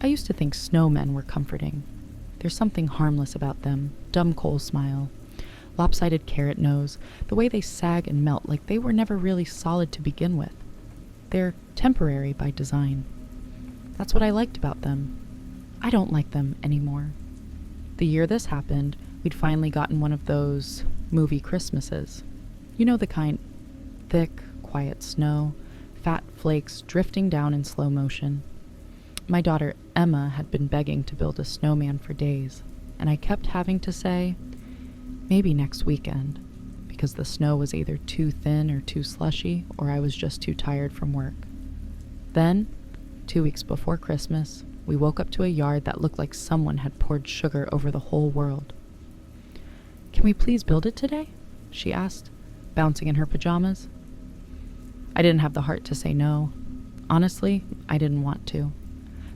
I used to think snowmen were comforting. There's something harmless about them, dumb coal smile, lopsided carrot nose, the way they sag and melt like they were never really solid to begin with. They're temporary by design. That's what I liked about them. I don't like them anymore. The year this happened, we'd finally gotten one of those movie Christmases. You know the kind, thick, quiet snow, fat flakes drifting down in slow motion. My daughter Emma had been begging to build a snowman for days, and I kept having to say, maybe next weekend, because the snow was either too thin or too slushy, or I was just too tired from work. Then, 2 weeks before Christmas, we woke up to a yard that looked like someone had poured sugar over the whole world. "Can we please build it today?" she asked, bouncing in her pajamas. I didn't have the heart to say no. Honestly, I didn't want to.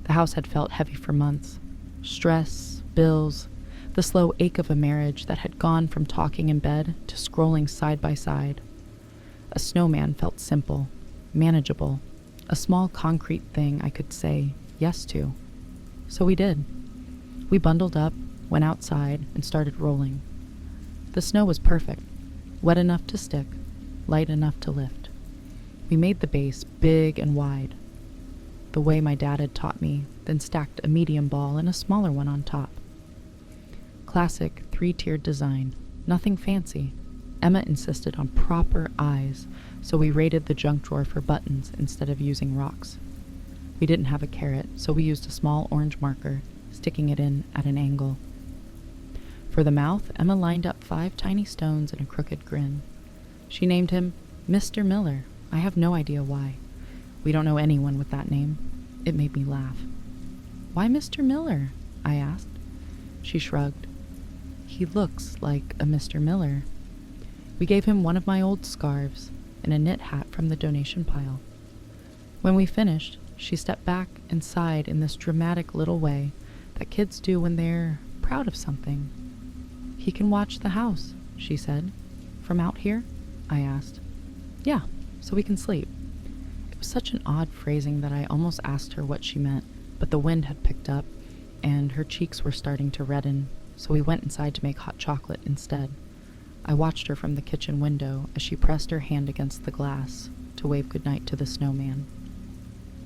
The house had felt heavy for months. Stress, bills, the slow ache of a marriage that had gone from talking in bed to scrolling side by side. A snowman felt simple, manageable, a small concrete thing I could say yes to. So we did. We bundled up, went outside, and started rolling. The snow was perfect, wet enough to stick, light enough to lift. We made the base big and wide, the way my dad had taught me, then stacked a medium ball and a smaller one on top. Classic 3-tiered design, nothing fancy. Emma insisted on proper eyes, so we raided the junk drawer for buttons instead of using rocks. We didn't have a carrot, so we used a small orange marker, sticking it in at an angle. For the mouth, Emma lined up 5 tiny stones and a crooked grin. She named him Mr. Miller. I have no idea why. We don't know anyone with that name. It made me laugh. "Why Mr. Miller?" I asked. She shrugged. "He looks like a Mr. Miller." We gave him one of my old scarves and a knit hat from the donation pile. When we finished, she stepped back and sighed in this dramatic little way that kids do when they're proud of something. "He can watch the house," she said. "From out here?" I asked. "Yeah, so we can sleep." It was such an odd phrasing that I almost asked her what she meant, but the wind had picked up, and her cheeks were starting to redden, so we went inside to make hot chocolate instead. I watched her from the kitchen window as she pressed her hand against the glass to wave goodnight to the snowman.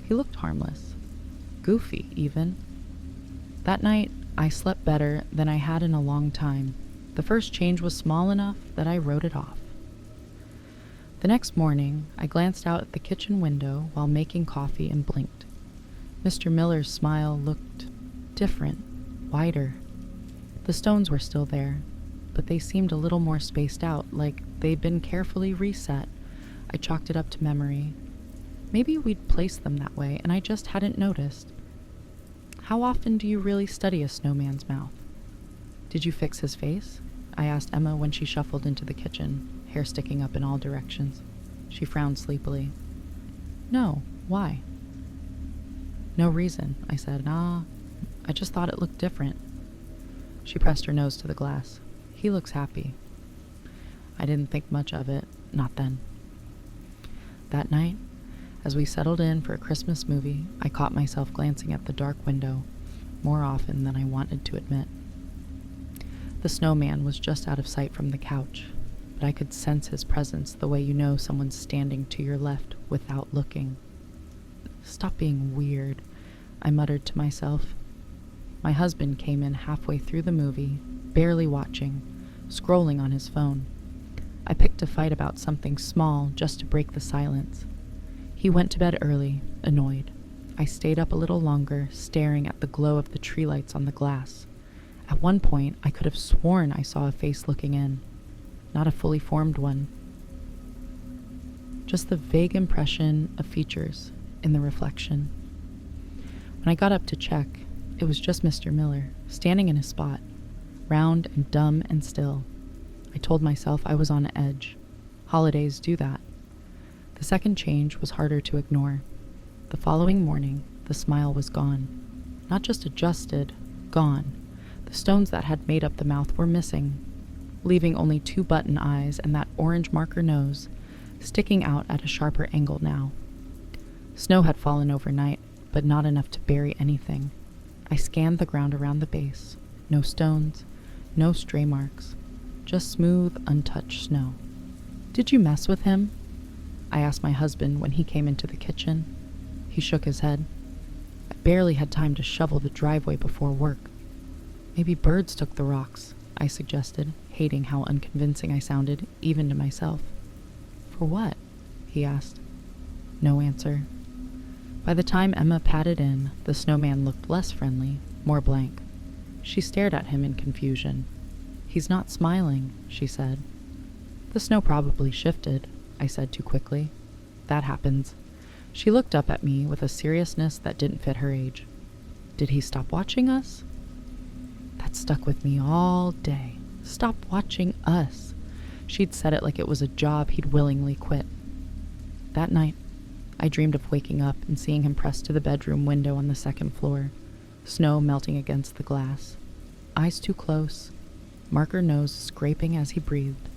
He looked harmless. Goofy, even. That night, I slept better than I had in a long time. The first change was small enough that I wrote it off. The next morning, I glanced out at the kitchen window while making coffee and blinked. Mr. Miller's smile looked different, wider. The stones were still there, but they seemed a little more spaced out, like they'd been carefully reset. I chalked it up to memory. Maybe we'd placed them that way, and I just hadn't noticed. "How often do you really study a snowman's mouth?" "Did you fix his face?" I asked Emma when she shuffled into the kitchen, hair sticking up in all directions. She frowned sleepily. "No, why?" "No reason," I said. I just thought it looked different." She pressed her nose to the glass. "He looks happy." I didn't think much of it, not then. That night, as we settled in for a Christmas movie, I caught myself glancing at the dark window more often than I wanted to admit. The snowman was just out of sight from the couch, but I could sense his presence the way you know someone's standing to your left without looking. "Stop being weird," I muttered to myself. My husband came in halfway through the movie, barely watching, scrolling on his phone. I picked a fight about something small just to break the silence. He went to bed early, annoyed. I stayed up a little longer, staring at the glow of the tree lights on the glass. At one point, I could have sworn I saw a face looking in. Not a fully formed one. Just the vague impression of features in the reflection. When I got up to check, it was just Mr. Miller, standing in his spot, round and dumb and still. I told myself I was on edge. Holidays do that. The second change was harder to ignore. The following morning, the smile was gone. Not just adjusted, gone. The stones that had made up the mouth were missing, leaving only 2 button eyes and that orange marker nose, sticking out at a sharper angle now. Snow had fallen overnight, but not enough to bury anything. I scanned the ground around the base. No stones, no stray marks, just smooth, untouched snow. "Did you mess with him?" I asked my husband when he came into the kitchen. He shook his head. "I barely had time to shovel the driveway before work." "Maybe birds took the rocks," I suggested, hating how unconvincing I sounded, even to myself. "For what?" he asked. No answer. By the time Emma patted in, the snowman looked less friendly, more blank. She stared at him in confusion. "He's not smiling," she said. "The snow probably shifted," I said too quickly. "That happens." She looked up at me with a seriousness that didn't fit her age. "Did he stop watching us?" That stuck with me all day. Stop watching us. She'd said it like it was a job he'd willingly quit. That night, I dreamed of waking up and seeing him pressed to the bedroom window on the second floor, snow melting against the glass, eyes too close, marker nose scraping as he breathed.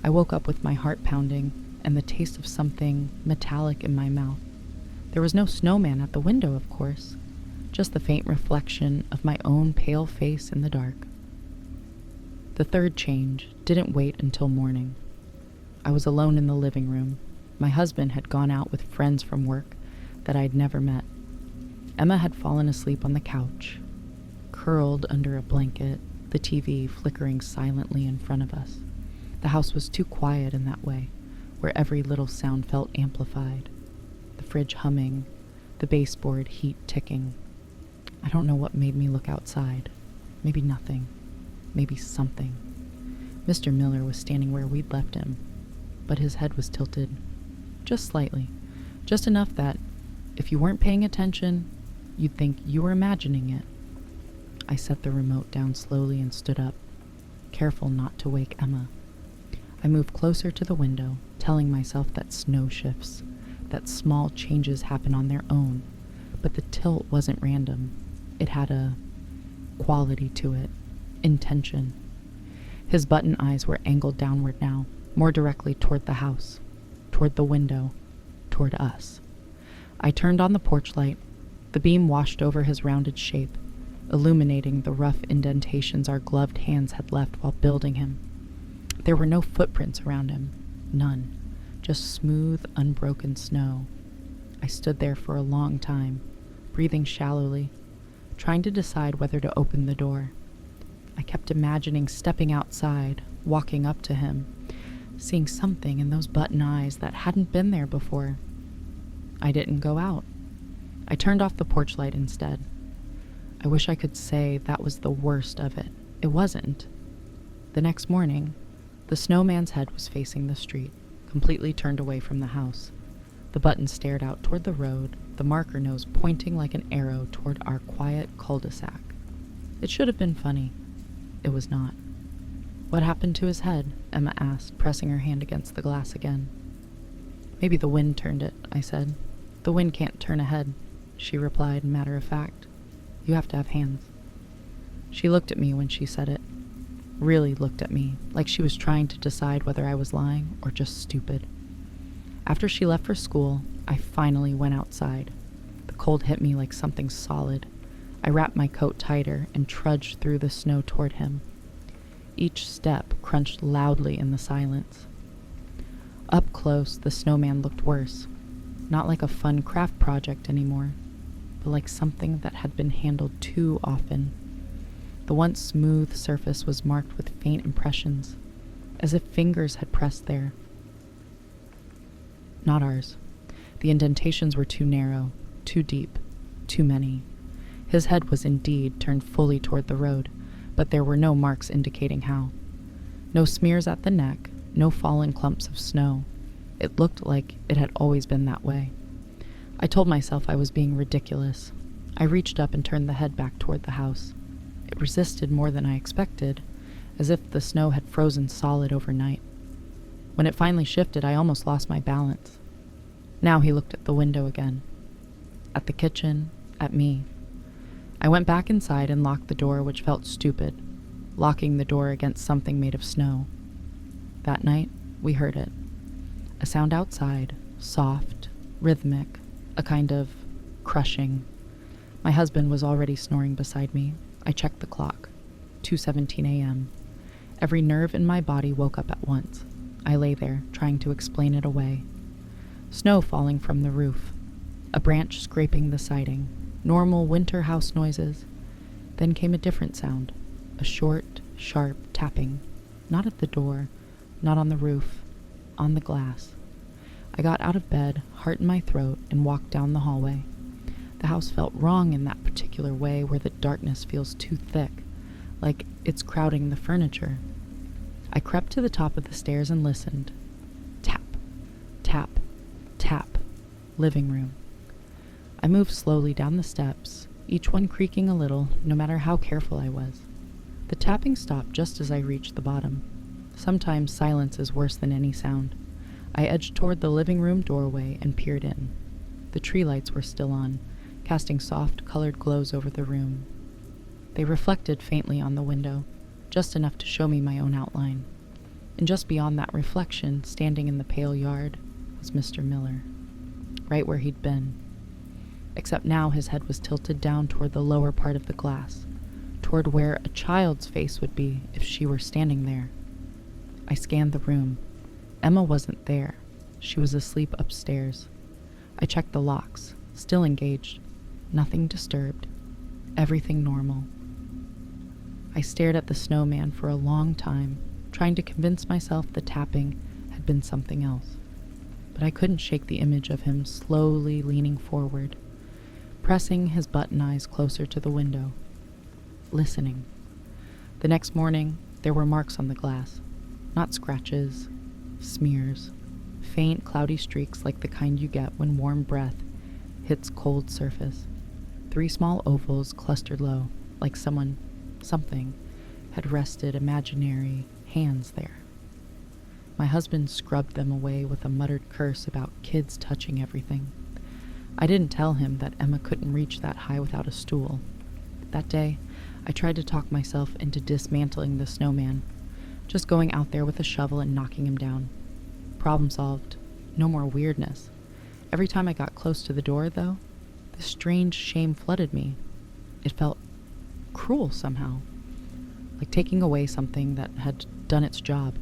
I woke up with my heart pounding and the taste of something metallic in my mouth. There was no snowman at the window, of course, just the faint reflection of my own pale face in the dark. The third change didn't wait until morning. I was alone in the living room. My husband had gone out with friends from work that I'd never met. Emma had fallen asleep on the couch, curled under a blanket, the TV flickering silently in front of us. The house was too quiet in that way, where every little sound felt amplified. The fridge humming, the baseboard heat ticking. I don't know what made me look outside. Maybe nothing. Maybe something. Mr. Miller was standing where we'd left him, but his head was tilted. Just slightly. Just enough that, if you weren't paying attention, you'd think you were imagining it. I set the remote down slowly and stood up, careful not to wake Emma. I moved closer to the window, telling myself that snow shifts, that small changes happen on their own, but the tilt wasn't random. It had a quality to it, intention. His button eyes were angled downward now, more directly toward the house, toward the window, toward us. I turned on the porch light. The beam washed over his rounded shape, illuminating the rough indentations our gloved hands had left while building him. There were no footprints around him, none, just smooth, unbroken snow. I stood there for a long time, breathing shallowly, trying to decide whether to open the door. I kept imagining stepping outside, walking up to him, seeing something in those button eyes that hadn't been there before. I didn't go out. I turned off the porch light instead. I wish I could say that was the worst of it. It wasn't. The next morning, the snowman's head was facing the street, completely turned away from the house. The button stared out toward the road, the marker nose pointing like an arrow toward our quiet cul-de-sac. It should have been funny. It was not. "What happened to his head?" Emma asked, pressing her hand against the glass again. "Maybe the wind turned it," I said. "The wind can't turn a head," she replied, matter of fact. "You have to have hands." She looked at me when she said it. Really looked at me, like she was trying to decide whether I was lying or just stupid. After she left for school, I finally went outside. The cold hit me like something solid. I wrapped my coat tighter and trudged through the snow toward him. Each step crunched loudly in the silence. Up close, the snowman looked worse. Not like a fun craft project anymore, but like something that had been handled too often. The once smooth surface was marked with faint impressions, as if fingers had pressed there. Not ours. The indentations were too narrow, too deep, too many. His head was indeed turned fully toward the road, but there were no marks indicating how. No smears at the neck, no fallen clumps of snow. It looked like it had always been that way. I told myself I was being ridiculous. I reached up and turned the head back toward the house. It resisted more than I expected, as if the snow had frozen solid overnight. When it finally shifted, I almost lost my balance. Now he looked at the window again. At the kitchen, at me. I went back inside and locked the door, which felt stupid, locking the door against something made of snow. That night, we heard it. A sound outside, soft, rhythmic, a kind of crushing. My husband was already snoring beside me. I checked the clock. 2:17 a.m. Every nerve in my body woke up at once. I lay there, trying to explain it away. Snow falling from the roof. A branch scraping the siding. Normal winter house noises. Then came a different sound. A short, sharp tapping. Not at the door, not on the roof, on the glass. I got out of bed, heart in my throat, and walked down the hallway. The house felt wrong in that particular way where the darkness feels too thick, like it's crowding the furniture. I crept to the top of the stairs and listened. Tap, tap, tap. Living room. I moved slowly down the steps, each one creaking a little, no matter how careful I was. The tapping stopped just as I reached the bottom. Sometimes silence is worse than any sound. I edged toward the living room doorway and peered in. The tree lights were still on, casting soft, colored glows over the room. They reflected faintly on the window, just enough to show me my own outline. And just beyond that reflection, standing in the pale yard, was Mr. Miller, right where he'd been. Except now his head was tilted down toward the lower part of the glass, toward where a child's face would be if she were standing there. I scanned the room. Emma wasn't there. She was asleep upstairs. I checked the locks, still engaged. Nothing disturbed. Everything normal. I stared at the snowman for a long time, trying to convince myself the tapping had been something else. But I couldn't shake the image of him slowly leaning forward, pressing his button eyes closer to the window, listening. The next morning, there were marks on the glass. Not scratches, smears, faint cloudy streaks like the kind you get when warm breath hits cold surface. 3 small ovals clustered low, like something, had rested imaginary hands there. My husband scrubbed them away with a muttered curse about kids touching everything. I didn't tell him that Emma couldn't reach that high without a stool. That day, I tried to talk myself into dismantling the snowman, just going out there with a shovel and knocking him down. Problem solved. No more weirdness. Every time I got close to the door, though, this strange shame flooded me. It felt cruel somehow, like taking away something that had done its job,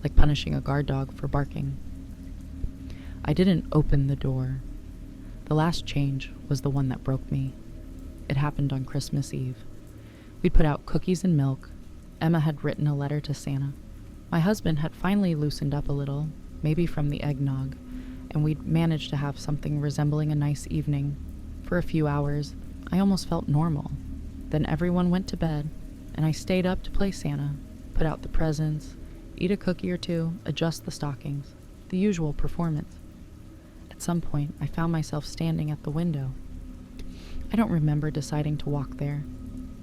like punishing a guard dog for barking. I didn't open the door. The last change was the one that broke me. It happened on Christmas Eve. We'd put out cookies and milk. Emma had written a letter to Santa. My husband had finally loosened up a little, maybe from the eggnog, and we'd managed to have something resembling a nice evening. For a few hours, I almost felt normal. Then everyone went to bed, and I stayed up to play Santa, put out the presents, eat a cookie or two, adjust the stockings, the usual performance. At some point, I found myself standing at the window. I don't remember deciding to walk there.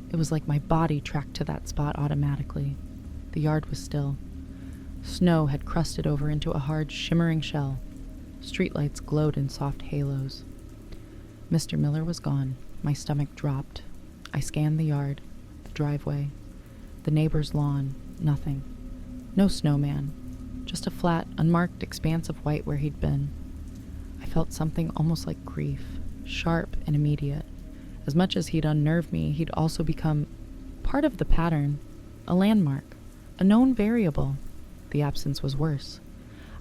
It was like my body tracked to that spot automatically. The yard was still. Snow had crusted over into a hard, shimmering shell. Streetlights glowed in soft halos. Mr. Miller was gone. My stomach dropped. I scanned the yard, the driveway, the neighbor's lawn. Nothing. No snowman. Just a flat, unmarked expanse of white where he'd been. I felt something almost like grief, sharp and immediate. As much as he'd unnerved me, he'd also become part of the pattern, a landmark, a known variable. The absence was worse.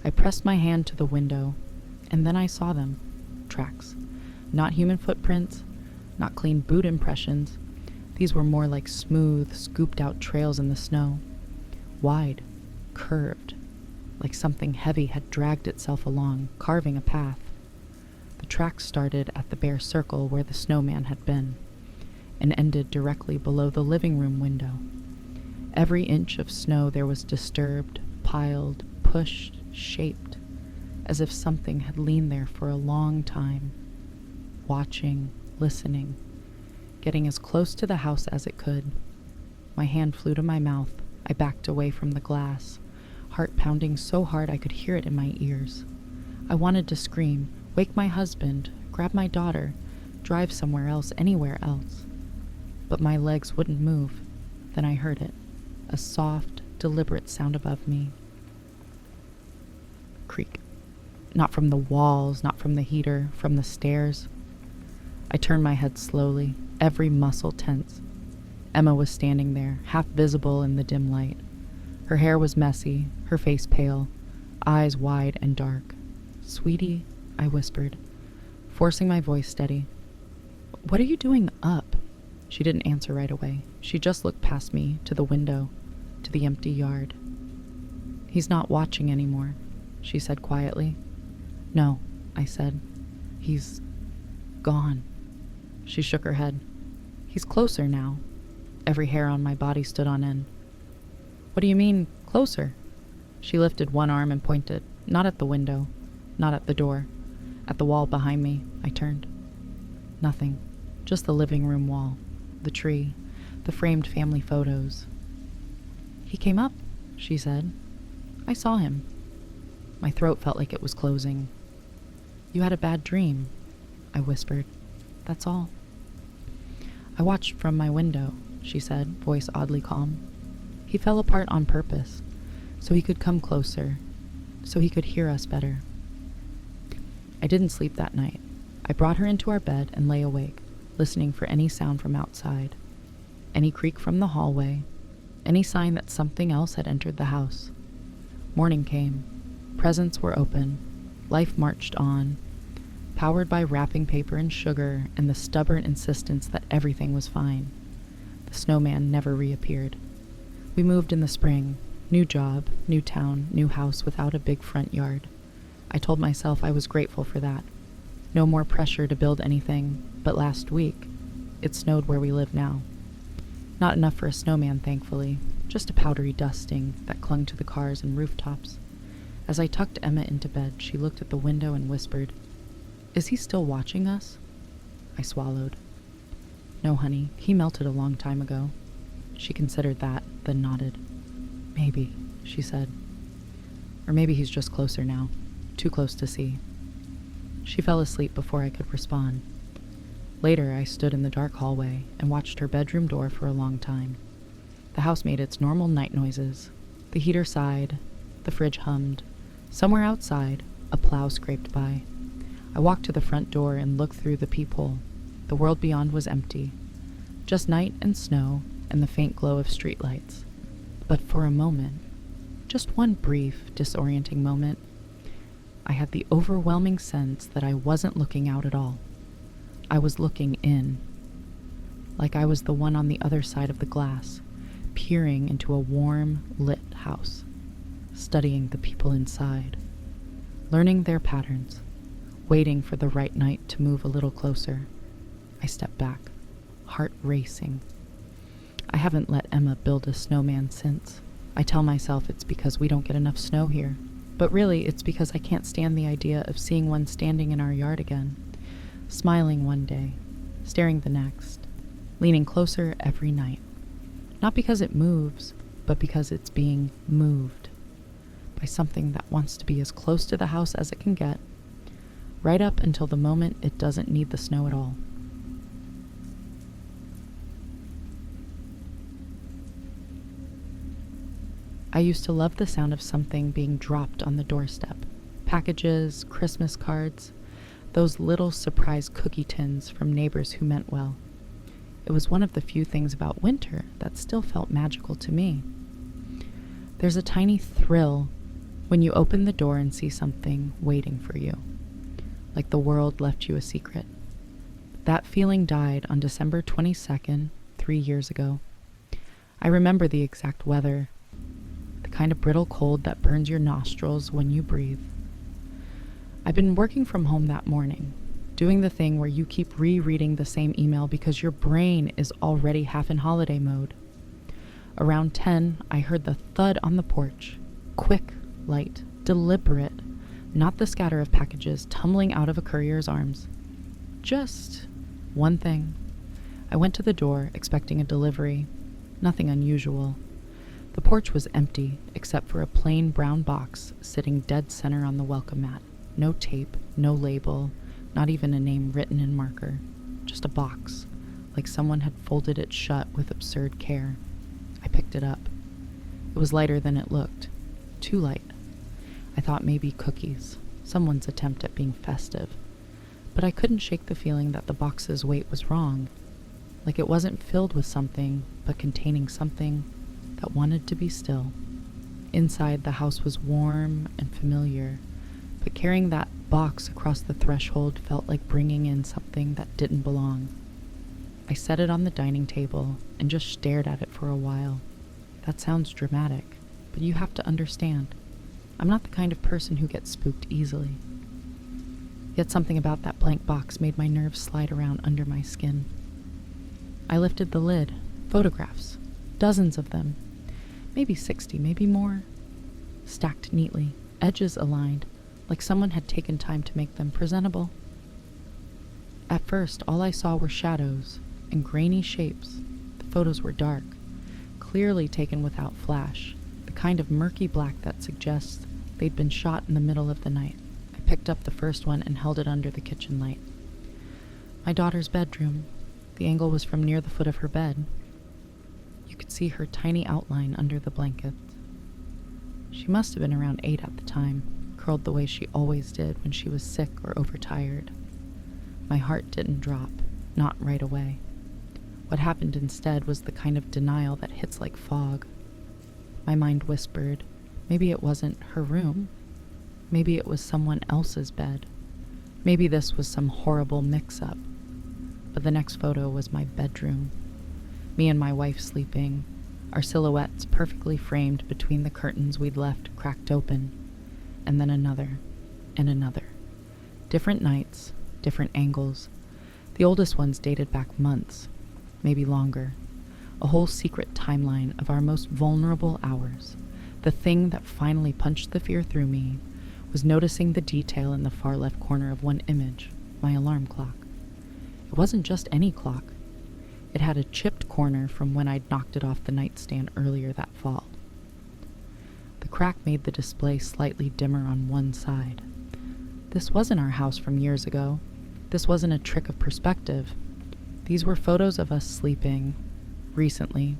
I pressed my hand to the window, and then I saw them. Tracks. Not human footprints, not clean boot impressions. These were more like smooth, scooped-out trails in the snow. Wide, curved, like something heavy had dragged itself along, carving a path. The tracks started at the bare circle where the snowman had been, and ended directly below the living room window. Every inch of snow there was disturbed, piled, pushed, shaped, as if something had leaned there for a long time, watching, listening, getting as close to the house as it could. My hand flew to my mouth. I backed away from the glass, heart pounding so hard I could hear it in my ears. I wanted to scream, wake my husband, grab my daughter, drive somewhere else, anywhere else. But my legs wouldn't move. Then I heard it, a soft, deliberate sound above me. Creak. Not from the walls, not from the heater, from the stairs. I turned my head slowly, every muscle tense. Emma was standing there, half visible in the dim light. Her hair was messy, her face pale, eyes wide and dark. "Sweetie," I whispered, forcing my voice steady. "What are you doing up?" She didn't answer right away. She just looked past me, to the window, to the empty yard. "He's not watching anymore," she said quietly. "No," I said. "He's gone." She shook her head. "He's closer now." Every hair on my body stood on end. "What do you mean, closer?" She lifted one arm and pointed, not at the window, not at the door, at the wall behind me. I turned. Nothing, just the living room wall, the tree, the framed family photos. "He came up," she said. "I saw him." My throat felt like it was closing. "You had a bad dream," I whispered. "That's all." "I watched from my window," she said, voice oddly calm. "He fell apart on purpose, so he could come closer, so he could hear us better." I didn't sleep that night. I brought her into our bed and lay awake, listening for any sound from outside, any creak from the hallway, any sign that something else had entered the house. Morning came. Presents were open. Life marched on, powered by wrapping paper and sugar and the stubborn insistence that everything was fine. The snowman never reappeared. We moved in the spring. New job, new town, new house without a big front yard. I told myself I was grateful for that. No more pressure to build anything, but last week, it snowed where we live now. Not enough for a snowman, thankfully, just a powdery dusting that clung to the cars and rooftops. As I tucked Emma into bed, she looked at the window and whispered, "Is he still watching us?" I swallowed. "No, honey, he melted a long time ago." She considered that, then nodded. "Maybe," she said. "Or maybe he's just closer now. Too close to see." She fell asleep before I could respond. Later, I stood in the dark hallway and watched her bedroom door for a long time. The house made its normal night noises. The heater sighed, the fridge hummed. Somewhere outside, a plow scraped by. I walked to the front door and looked through the peephole. The world beyond was empty. Just night and snow and the faint glow of streetlights. But for a moment, just one brief, disorienting moment, I had the overwhelming sense that I wasn't looking out at all. I was looking in, like I was the one on the other side of the glass, peering into a warm, lit house, studying the people inside, learning their patterns, waiting for the right night to move a little closer. I stepped back, heart racing. I haven't let Emma build a snowman since. I tell myself it's because we don't get enough snow here, but really it's because I can't stand the idea of seeing one standing in our yard again, smiling one day, staring the next, leaning closer every night. Not because it moves, but because it's being moved by something that wants to be as close to the house as it can get, right up until the moment it doesn't need the snow at all. I used to love the sound of something being dropped on the doorstep. Packages, Christmas cards, those little surprise cookie tins from neighbors who meant well. It was one of the few things about winter that still felt magical to me. There's a tiny thrill when you open the door and see something waiting for you, like the world left you a secret. That feeling died on December 22nd, 3 years ago. I remember the exact weather, the kind of brittle cold that burns your nostrils when you breathe. I'd been working from home that morning, doing the thing where you keep rereading the same email because your brain is already half in holiday mode. Around 10, I heard the thud on the porch. Quick, light, deliberate, not the scatter of packages tumbling out of a courier's arms. Just one thing. I went to the door, expecting a delivery. Nothing unusual. The porch was empty, except for a plain brown box sitting dead center on the welcome mat. No tape, no label, not even a name written in marker. Just a box, like someone had folded it shut with absurd care. I picked it up. It was lighter than it looked. Too light. I thought maybe cookies, someone's attempt at being festive. but I couldn't shake the feeling that the box's weight was wrong, like it wasn't filled with something, but containing something that wanted to be still. Inside, the house was warm and familiar, but carrying that box across the threshold felt like bringing in something that didn't belong. I set it on the dining table and just stared at it for a while. That sounds dramatic, but you have to understand. I'm not the kind of person who gets spooked easily. Yet something about that blank box made my nerves slide around under my skin. I lifted the lid. Photographs. Dozens of them. Maybe 60, maybe more. Stacked neatly, edges aligned, like someone had taken time to make them presentable. At first, all I saw were shadows and grainy shapes. The photos were dark, clearly taken without flash, the kind of murky black that suggests they'd been shot in the middle of the night. I picked up the first one and held it under the kitchen light. My daughter's bedroom. The angle was from near the foot of her bed. You could see her tiny outline under the blankets. She must have been around 8 at the time, curled the way she always did when she was sick or overtired. My heart didn't drop, not right away. What happened instead was the kind of denial that hits like fog. My mind whispered, maybe it wasn't her room. Maybe it was someone else's bed. Maybe this was some horrible mix-up. But the next photo was my bedroom. Me and my wife sleeping, our silhouettes perfectly framed between the curtains we'd left cracked open. And then another, and another. Different nights, different angles. The oldest ones dated back months, maybe longer. A whole secret timeline of our most vulnerable hours. The thing that finally punched the fear through me was noticing the detail in the far left corner of one image, my alarm clock. It wasn't just any clock. It had a chipped corner from when I'd knocked it off the nightstand earlier that fall. The crack made the display slightly dimmer on one side. This wasn't our house from years ago. This wasn't a trick of perspective. These were photos of us sleeping, recently,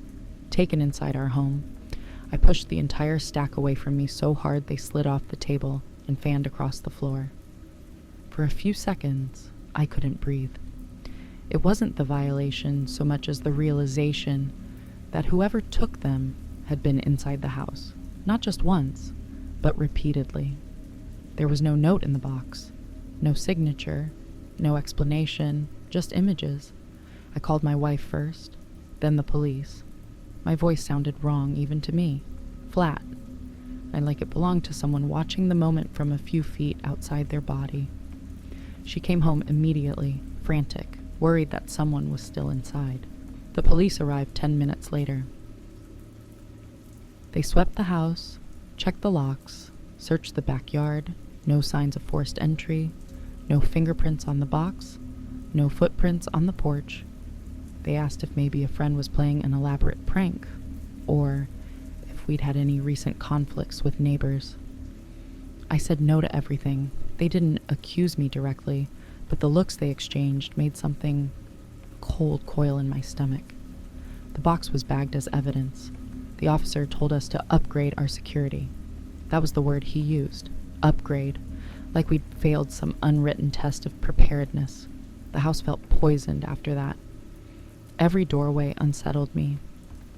taken inside our home. I pushed the entire stack away from me so hard they slid off the table and fanned across the floor. For a few seconds, I couldn't breathe. It wasn't the violation so much as the realization that whoever took them had been inside the house, not just once, but repeatedly. There was no note in the box, no signature, no explanation, just images. I called my wife first, then the police. My voice sounded wrong even to me, flat, and like it belonged to someone watching the moment from a few feet outside their body. She came home immediately, frantic, worried that someone was still inside. The police arrived 10 minutes later. They swept the house, checked the locks, searched the backyard. No signs of forced entry, no fingerprints on the box, no footprints on the porch. They asked if maybe a friend was playing an elaborate prank, or if we'd had any recent conflicts with neighbors. I said no to everything. They didn't accuse me directly, but the looks they exchanged made something cold coil in my stomach. The box was bagged as evidence. The officer told us to upgrade our security. That was the word he used. Upgrade, like we'd failed some unwritten test of preparedness. The house felt poisoned after that. Every doorway unsettled me.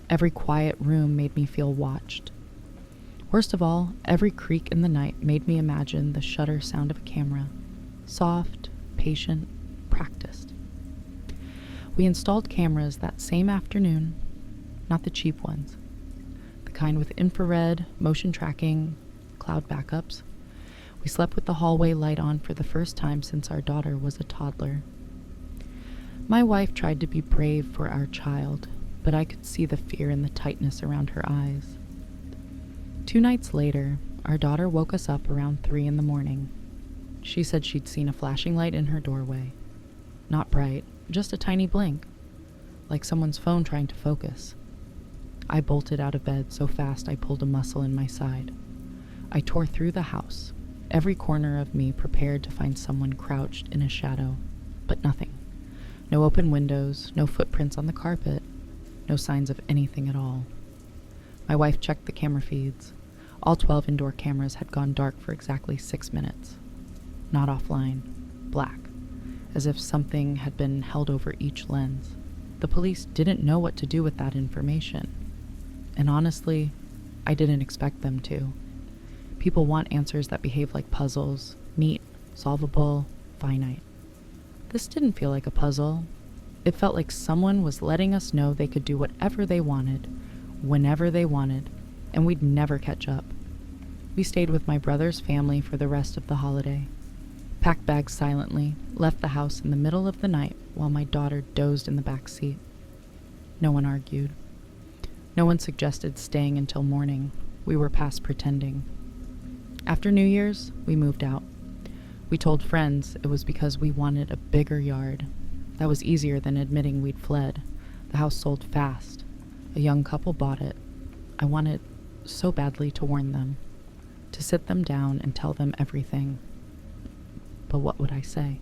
Every quiet room made me feel watched. Worst of all, every creak in the night made me imagine the shutter sound of a camera. Soft, patient, practiced. We installed cameras that same afternoon, not the cheap ones. The kind with infrared, motion tracking, cloud backups. We slept with the hallway light on for the first time since our daughter was a toddler. My wife tried to be brave for our child, but I could see the fear and the tightness around her eyes. 2 nights later, our daughter woke us up around 3 a.m. She said she'd seen a flashing light in her doorway. Not bright, just a tiny blink, like someone's phone trying to focus. I bolted out of bed so fast I pulled a muscle in my side. I tore through the house, every corner of me prepared to find someone crouched in a shadow, but nothing. No open windows, no footprints on the carpet, no signs of anything at all. My wife checked the camera feeds. All 12 indoor cameras had gone dark for exactly 6 minutes. Not offline. Black. as if something had been held over each lens. The police didn't know what to do with that information. And honestly, I didn't expect them to. People want answers that behave like puzzles, neat, solvable, finite. This didn't feel like a puzzle. It felt like someone was letting us know they could do whatever they wanted, whenever they wanted, and we'd never catch up. We stayed with my brother's family for the rest of the holiday. Packed bags silently, left the house in the middle of the night while my daughter dozed in the back seat. No one argued. No one suggested staying until morning. We were past pretending. After New Year's, we moved out. We told friends it was because we wanted a bigger yard. That was easier than admitting we'd fled. The house sold fast. A young couple bought it. I wanted so badly to warn them, to sit them down and tell them everything. But what would I say?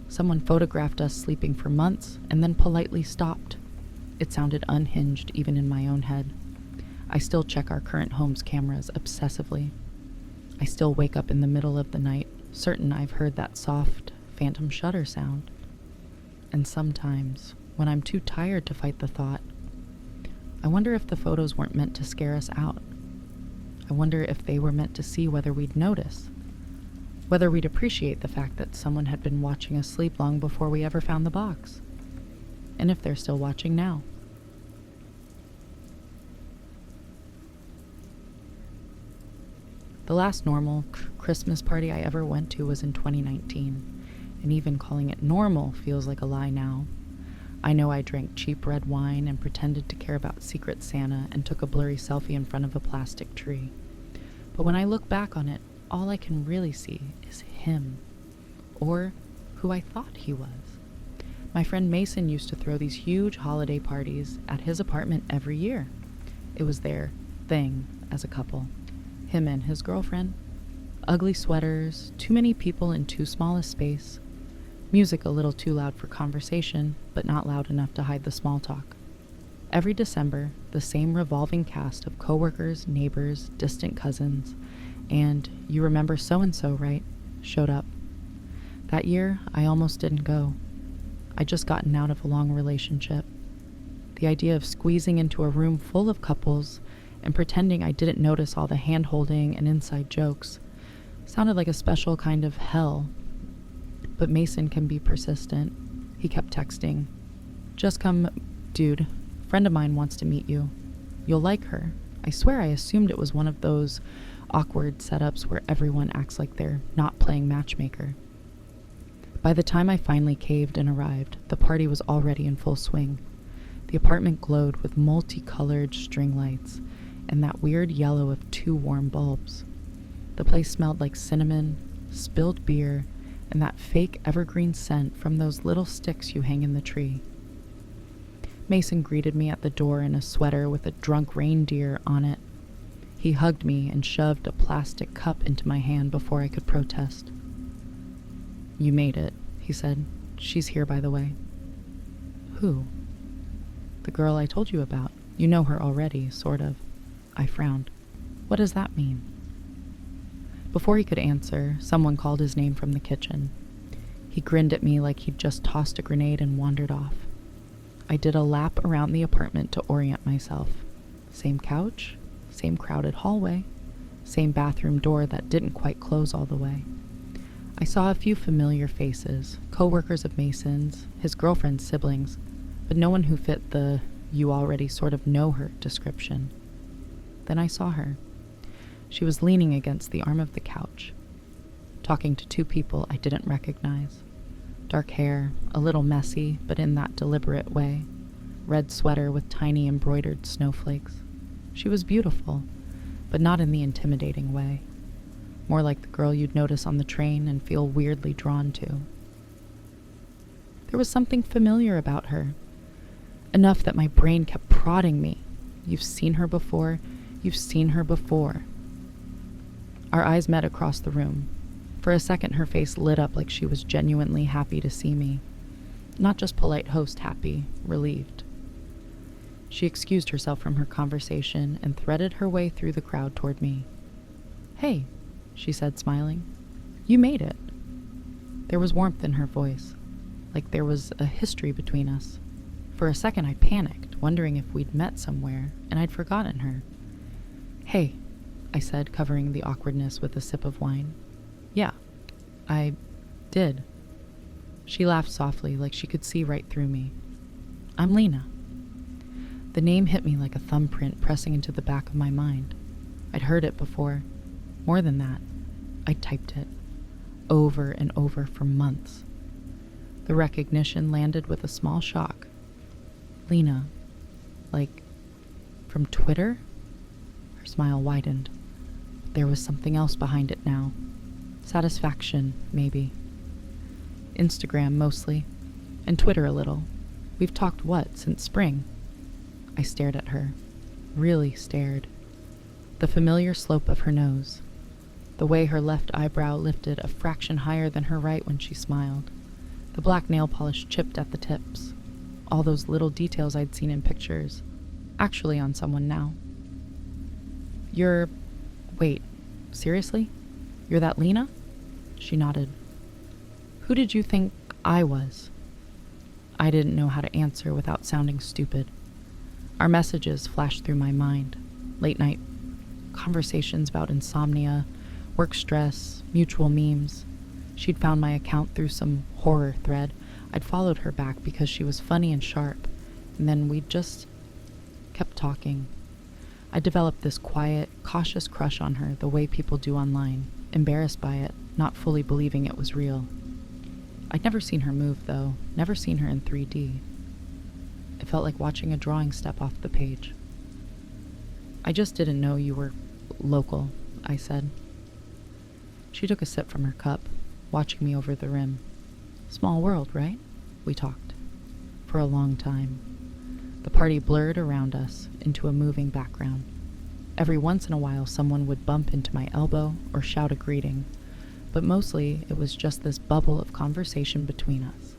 Someone photographed us sleeping for months and then politely stopped. It sounded unhinged even in my own head. I still check our current home's cameras obsessively. I still wake up in the middle of the night, certain I've heard that soft, phantom shudder sound. And sometimes, when I'm too tired to fight the thought, I wonder if the photos weren't meant to scare us out. I wonder if they were meant to see whether we'd notice, whether we'd appreciate the fact that someone had been watching us sleep long before we ever found the box, and if they're still watching now. The last normal Christmas party I ever went to was in 2019, and even calling it normal feels like a lie now. I know I drank cheap red wine and pretended to care about Secret Santa and took a blurry selfie in front of a plastic tree. But when I look back on it, all I can really see is him, or who I thought he was. My friend Mason used to throw these huge holiday parties at his apartment every year. It was their thing as a couple. Him and his girlfriend. Ugly sweaters, too many people in too small a space. Music a little too loud for conversation, but not loud enough to hide the small talk. Every December, the same revolving cast of coworkers, neighbors, distant cousins, and "you remember so-and-so, right?" showed up. That year, I almost didn't go. I'd just gotten out of a long relationship. The idea of squeezing into a room full of couples and pretending I didn't notice all the hand-holding and inside jokes sounded like a special kind of hell. But Mason can be persistent. He kept texting. "Just come, dude. Friend of mine wants to meet you. You'll like her." I swear I assumed it was one of those awkward setups where everyone acts like they're not playing matchmaker. By the time I finally caved and arrived, the party was already in full swing. The apartment glowed with multicolored string lights and that weird yellow of 2 warm bulbs. The place smelled like cinnamon, spilled beer, and that fake evergreen scent from those little sticks you hang in the tree. Mason greeted me at the door in a sweater with a drunk reindeer on it. He hugged me and shoved a plastic cup into my hand before I could protest. "You made it," he said. "She's here, by the way." "Who?" "The girl I told you about. You know her already, sort of." I frowned. "What does that mean?" Before he could answer, someone called his name from the kitchen. He grinned at me like he'd just tossed a grenade and wandered off. I did a lap around the apartment to orient myself. Same couch, same crowded hallway, same bathroom door that didn't quite close all the way. I saw a few familiar faces, co-workers of Mason's, his girlfriend's siblings, but no one who fit the "you already sort of know her" description. Then I saw her. She was leaning against the arm of the couch, talking to 2 people I didn't recognize. Dark hair, a little messy, but in that deliberate way. Red sweater with tiny embroidered snowflakes. She was beautiful, but not in the intimidating way. More like the girl you'd notice on the train and feel weirdly drawn to. There was something familiar about her. Enough that my brain kept prodding me. "You've seen her before. You've seen her before." Our eyes met across the room. For a second, her face lit up like she was genuinely happy to see me. Not just polite host happy, relieved. She excused herself from her conversation and threaded her way through the crowd toward me. "Hey," she said, smiling. "You made it." There was warmth in her voice, like there was a history between us. For a second I panicked, wondering if we'd met somewhere, and I'd forgotten her. "Hey," I said, covering the awkwardness with a sip of wine. "Yeah, I did." She laughed softly, like she could see right through me. "I'm Lena." The name hit me like a thumbprint pressing into the back of my mind. I'd heard it before. More than that, I'd typed it, over and over for months. The recognition landed with a small shock. "Lena, like, from Twitter?" Her smile widened. There was something else behind it now. Satisfaction, maybe. Instagram mostly, and Twitter a little. We've talked since spring? I stared at her. Really stared. The familiar slope of her nose. The way her left eyebrow lifted a fraction higher than her right when she smiled. The black nail polish chipped at the tips. All those little details I'd seen in pictures. Actually on someone now. Wait, seriously? You're that Lena?" She nodded. "Who did you think I was?" I didn't know how to answer without sounding stupid. Our messages flashed through my mind. Late night conversations about insomnia, work stress, mutual memes. She'd found my account through some horror thread. I'd followed her back because she was funny and sharp, and then we'd just kept talking. I developed this quiet, cautious crush on her the way people do online, embarrassed by it, not fully believing it was real. I'd never seen her move, though, never seen her in 3D. It felt like watching a drawing step off the page. "I just didn't know you were local," I said. She took a sip from her cup, watching me over the rim. "Small world, right?" We talked. For a long time. The party blurred around us into a moving background. Every once in a while someone would bump into my elbow or shout a greeting, but mostly it was just this bubble of conversation between us.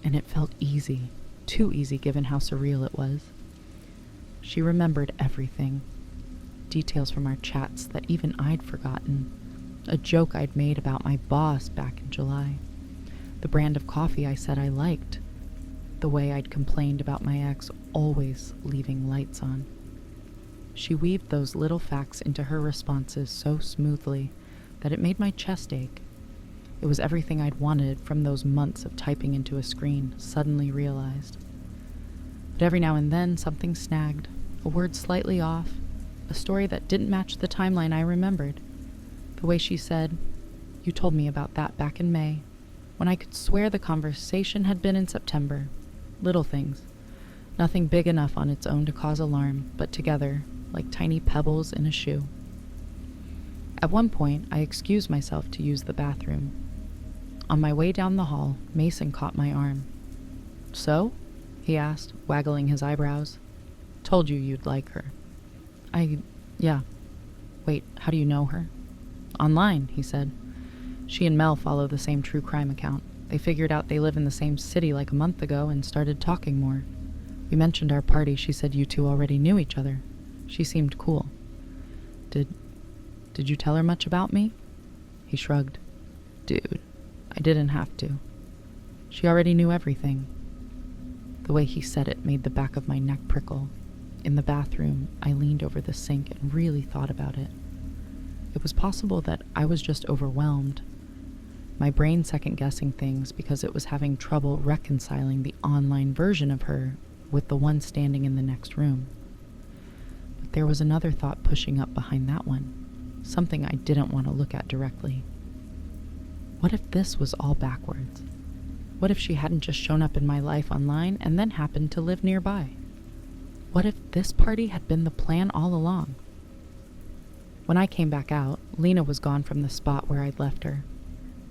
And it felt easy, too easy given how surreal it was. She remembered everything. Details from our chats that even I'd forgotten. A joke I'd made about my boss back in July. The brand of coffee I said I liked. The way I'd complained about my ex always leaving lights on. She weaved those little facts into her responses so smoothly that it made my chest ache. It was everything I'd wanted from those months of typing into a screen, suddenly realized. But every now and then something snagged, a word slightly off, a story that didn't match the timeline I remembered. The way she said, "You told me about that back in May," when I could swear the conversation had been in September. Little things. Nothing big enough on its own to cause alarm, but together, like tiny pebbles in a shoe. At one point, I excused myself to use the bathroom. On my way down the hall, Mason caught my arm. "So?" he asked, waggling his eyebrows. "Told you you'd like her." Yeah. "Wait, how do you know her?" "Online," he said. "She and Mel follow the same true crime account. They figured out they live in the same city like a month ago and started talking more. We mentioned our party. She said you two already knew each other. She seemed cool." Did you tell her much about me?" He shrugged. "Dude, I didn't have to. She already knew everything." The way he said it made the back of my neck prickle. In the bathroom, I leaned over the sink and really thought about it. It was possible that I was just overwhelmed. My brain second-guessing things because it was having trouble reconciling the online version of her with the one standing in the next room. But there was another thought pushing up behind that one, something I didn't want to look at directly. What if this was all backwards? What if she hadn't just shown up in my life online and then happened to live nearby? What if this party had been the plan all along? When I came back out, Lena was gone from the spot where I'd left her.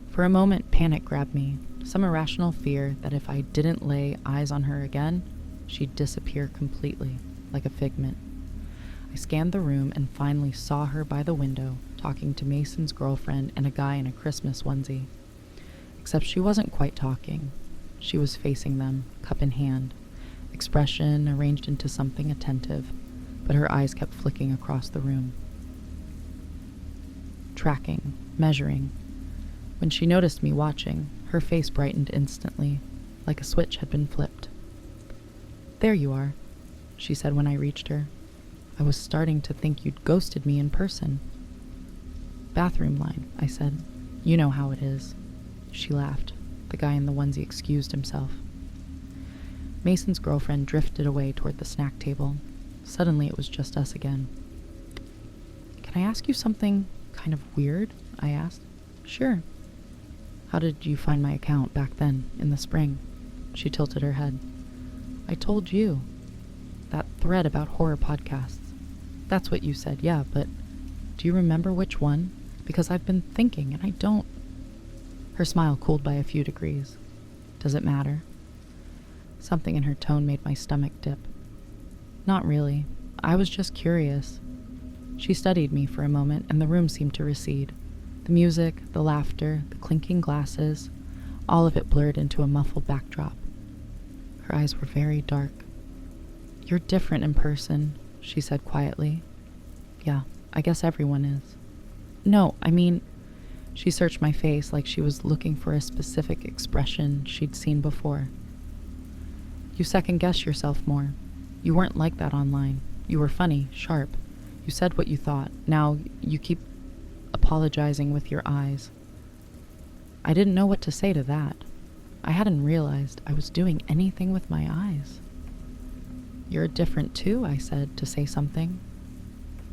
For a moment, panic grabbed me, some irrational fear that if I didn't lay eyes on her again, she'd disappear completely, like a figment. I scanned the room and finally saw her by the window, talking to Mason's girlfriend and a guy in a Christmas onesie. Except she wasn't quite talking. She was facing them, cup in hand, expression arranged into something attentive, but her eyes kept flicking across the room. Tracking, measuring. When she noticed me watching, Her face brightened instantly, like a switch had been flipped. "There you are," she said when I reached her. "I was starting to think you'd ghosted me in person." "Bathroom line," I said. "You know how it is." She laughed. The guy in the onesie excused himself. Mason's girlfriend drifted away toward the snack table. Suddenly it was just us again. "Can I ask you something kind of weird?" I asked. "Sure." "How did you find my account back then, in the spring?" She tilted her head. "I told you. That thread about horror podcasts. That's what you said, yeah, but do you remember which one? Because I've been thinking, and I don't..." Her smile cooled by a few degrees. "Does it matter?" Something in her tone made my stomach dip. "Not really. I was just curious." She studied me for a moment, and the room seemed to recede. The music, the laughter, the clinking glasses, all of it blurred into a muffled backdrop. Her eyes were very dark. "You're different in person," she said quietly. "Yeah, I guess everyone is." "No, I mean..." She searched my face like she was looking for a specific expression she'd seen before. "You second-guess yourself more. You weren't like that online. You were funny, sharp. You said what you thought. Now you keep apologizing with your eyes." I didn't know what to say to that. I hadn't realized I was doing anything with my eyes. "You're different too," I said, to say something.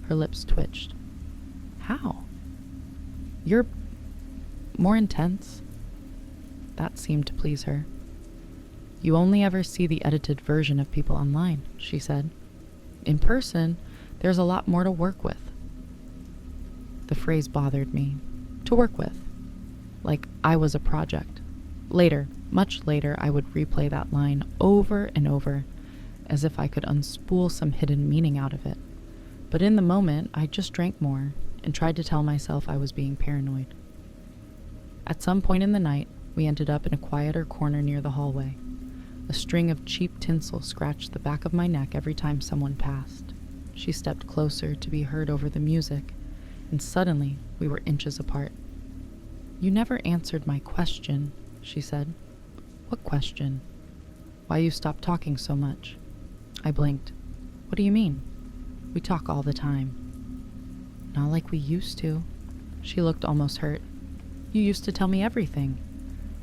Her lips twitched. "How?" "You're more intense." That seemed to please her. "You only ever see the edited version of people online," she said. "In person, there's a lot more to work with." The phrase bothered me. To work with. Like I was a project. Later, much later, I would replay that line over and over, as if I could unspool some hidden meaning out of it. But in the moment, I just drank more and tried to tell myself I was being paranoid. At some point in the night, we ended up in a quieter corner near the hallway. A string of cheap tinsel scratched the back of my neck every time someone passed. She stepped closer to be heard over the music, and suddenly we were inches apart. "You never answered my question," she said. "What question?" "Why you stopped talking so much." I blinked. "What do you mean?" "We talk all the time." "Not like we used to." She looked almost hurt. "You used to tell me everything.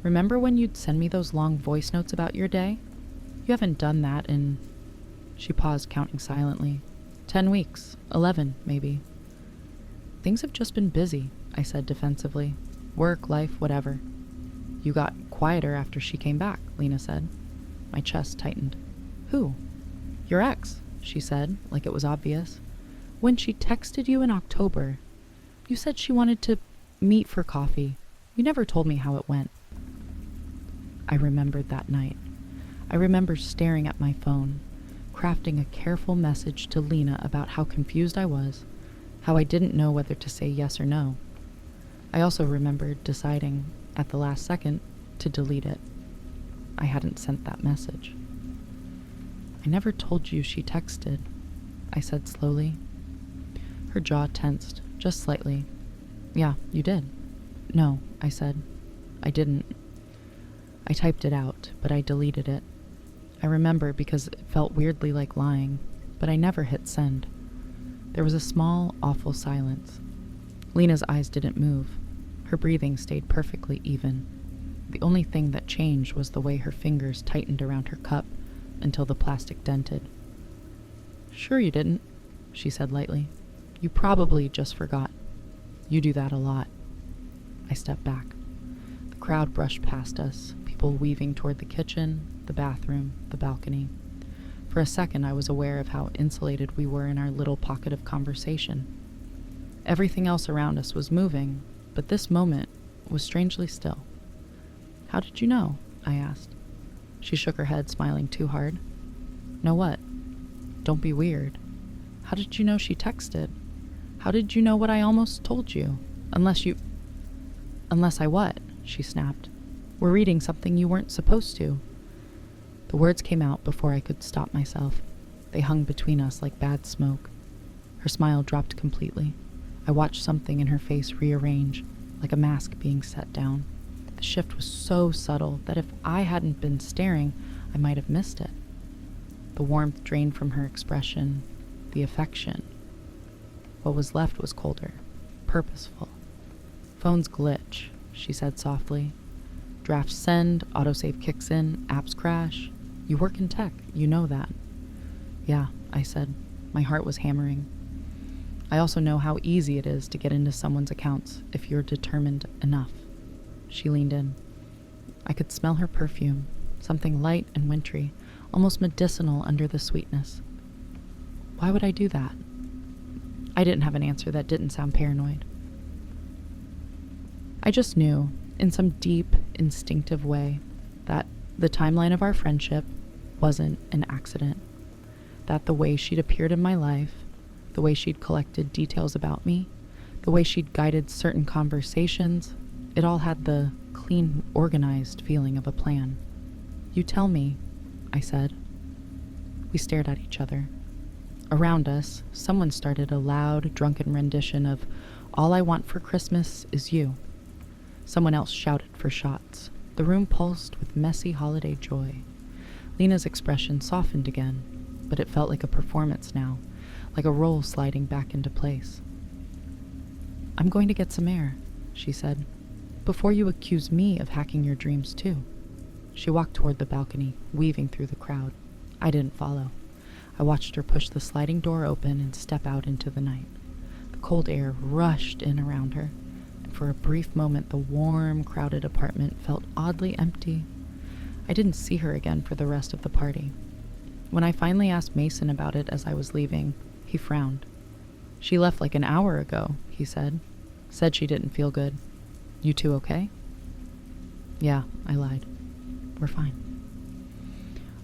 Remember when you'd send me those long voice notes about your day? You haven't done that in..." She paused, counting silently. 10 weeks. 11, maybe." "Things have just been busy," I said defensively. "Work, life, whatever." "You got quieter after she came back," Lena said. My chest tightened. "Who?" "Your ex," she said, like it was obvious. "When she texted you in October. You said she wanted to meet for coffee. You never told me how it went." I remembered that night. I remember staring at my phone, crafting a careful message to Lena about how confused I was, how I didn't know whether to say yes or no. I also remembered deciding, at the last second, to delete it. I hadn't sent that message. "I never told you she texted," I said slowly. Her jaw tensed, just slightly. "Yeah, you did." "No," I said. "I didn't." I typed it out, but I deleted it. I remember because it felt weirdly like lying, but I never hit send. There was a small, awful silence. Lena's eyes didn't move. Her breathing stayed perfectly even. The only thing that changed was the way her fingers tightened around her cup until the plastic dented. "Sure you didn't," she said lightly. "You probably just forgot. You do that a lot." I stepped back. The crowd brushed past us, people weaving toward the kitchen, the bathroom, the balcony. For a second, I was aware of how insulated we were in our little pocket of conversation. Everything else around us was moving, but this moment was strangely still. "How did you know?" I asked. She shook her head, smiling too hard. "Know what?" "Don't be weird." "How did you know she texted? How did you know what I almost told you? Unless I what?" she snapped. "We're reading something you weren't supposed to." The words came out before I could stop myself. They hung between us like bad smoke. Her smile dropped completely. I watched something in her face rearrange, like a mask being set down. The shift was so subtle that if I hadn't been staring, I might have missed it. The warmth drained from her expression, the affection. What was left was colder, purposeful. Phones glitch, she said softly. Drafts send, autosave kicks in, apps crash. You work in tech, you know that. Yeah, I said. My heart was hammering. I also know how easy it is to get into someone's accounts if you're determined enough. She leaned in. I could smell her perfume, something light and wintry, almost medicinal under the sweetness. Why would I do that? I didn't have an answer that didn't sound paranoid. I just knew, in some deep, instinctive way, that the timeline of our friendship wasn't an accident. That the way she'd appeared in my life, the way she'd collected details about me, the way she'd guided certain conversations, it all had the clean, organized feeling of a plan. You tell me, I said. We stared at each other. Around us, someone started a loud, drunken rendition of All I Want for Christmas Is You. Someone else shouted for shots. The room pulsed with messy holiday joy. Lena's expression softened again, but it felt like a performance now, like a role sliding back into place. I'm going to get some air, she said, before you accuse me of hacking your dreams too. She walked toward the balcony, weaving through the crowd. I didn't follow. I watched her push the sliding door open and step out into the night. The cold air rushed in around her, and for a brief moment the warm, crowded apartment felt oddly empty. I didn't see her again for the rest of the party. When I finally asked Mason about it as I was leaving, he frowned. She left like an hour ago, he said. Said she didn't feel good. You two okay? Yeah, I lied. We're fine.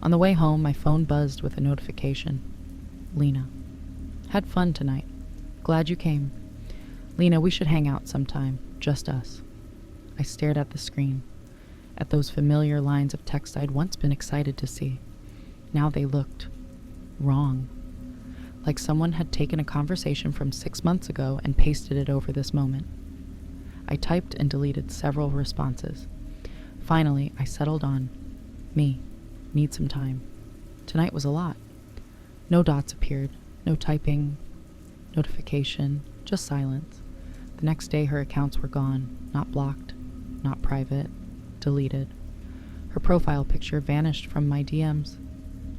On the way home, my phone buzzed with a notification. Lena. Had fun tonight. Glad you came. Lena, we should hang out sometime. Just us. I stared at the screen, at those familiar lines of text I'd once been excited to see. Now they looked wrong. Like someone had taken a conversation from 6 months ago and pasted it over this moment. I typed and deleted several responses. Finally, I settled on me. Need some time. Tonight was a lot. No dots appeared, no typing, notification, just silence. The next day her accounts were gone, not blocked, not private, deleted. Her profile picture vanished from my DMs.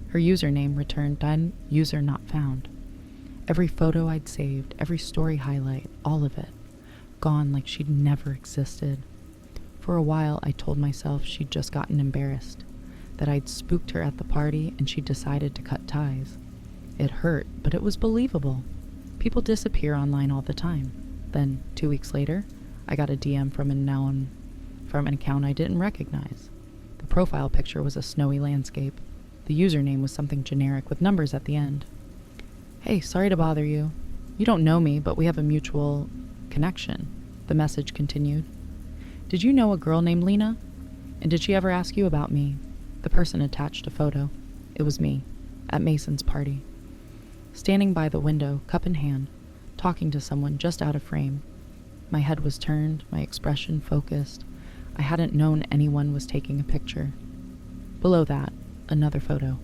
Her username returned user not found. Every photo I'd saved, every story highlight, all of it, gone like she'd never existed. For a while I told myself she'd just gotten embarrassed, that I'd spooked her at the party and she'd decided to cut ties. It hurt, but it was believable. People disappear online all the time. Then, 2 weeks later, I got a DM from an account I didn't recognize. The profile picture was a snowy landscape. The username was something generic with numbers at the end. Hey, sorry to bother you. You don't know me, but we have a mutual connection, the message continued. Did you know a girl named Lena? And did she ever ask you about me? The person attached a photo. It was me, at Mason's party. Standing by the window, cup in hand, talking to someone just out of frame. My head was turned, my expression focused. I hadn't known anyone was taking a picture. Below that, another photo.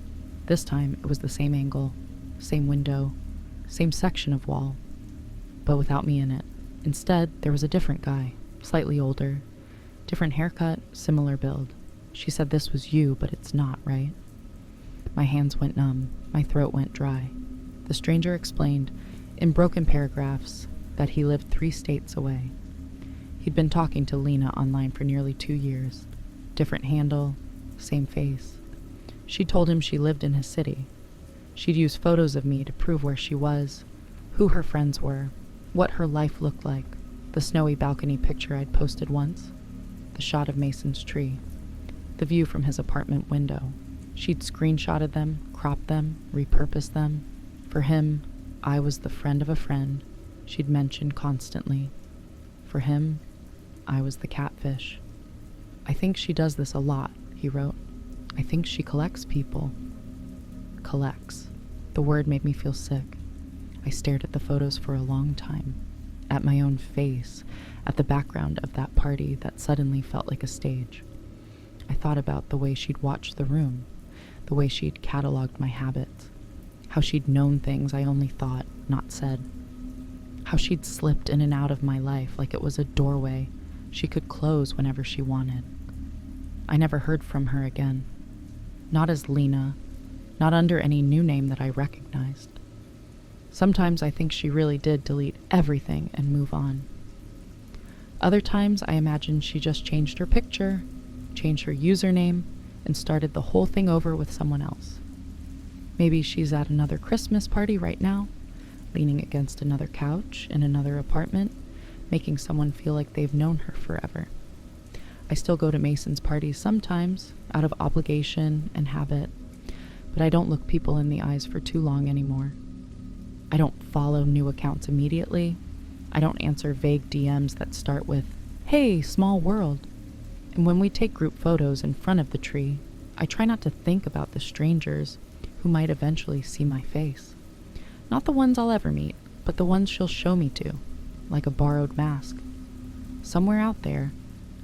This time, it was the same angle, same window, same section of wall, but without me in it. Instead, there was a different guy, slightly older, different haircut, similar build. She said this was you, but it's not, right? My hands went numb, my throat went dry. The stranger explained, in broken paragraphs, that he lived 3 states away. He'd been talking to Lena online for nearly 2 years. Different handle, same face. She told him she lived in his city. She'd use photos of me to prove where she was, who her friends were, what her life looked like, the snowy balcony picture I'd posted once, the shot of Mason's tree, the view from his apartment window. She'd screenshotted them, cropped them, repurposed them. For him, I was the friend of a friend she'd mentioned constantly. For him, I was the catfish. I think she does this a lot, he wrote. I think she collects people. Collects. The word made me feel sick. I stared at the photos for a long time. at my own face, at the background of that party that suddenly felt like a stage. I thought about the way she'd watched the room, the way she'd cataloged my habits, how she'd known things I only thought, not said, how she'd slipped in and out of my life like it was a doorway she could close whenever she wanted. I never heard from her again, not as Lena, not under any new name that I recognized. Sometimes I think she really did delete everything and move on. Other times I imagine she just changed her picture, changed her username, and started the whole thing over with someone else. Maybe she's at another Christmas party right now, leaning against another couch in another apartment, making someone feel like they've known her forever. I still go to Mason's parties sometimes, out of obligation and habit, but I don't look people in the eyes for too long anymore. I don't follow new accounts immediately. I don't answer vague DMs that start with, "Hey, small world." And when we take group photos in front of the tree, I try not to think about the strangers who might eventually see my face. Not the ones I'll ever meet, but the ones she'll show me to, like a borrowed mask. Somewhere out there,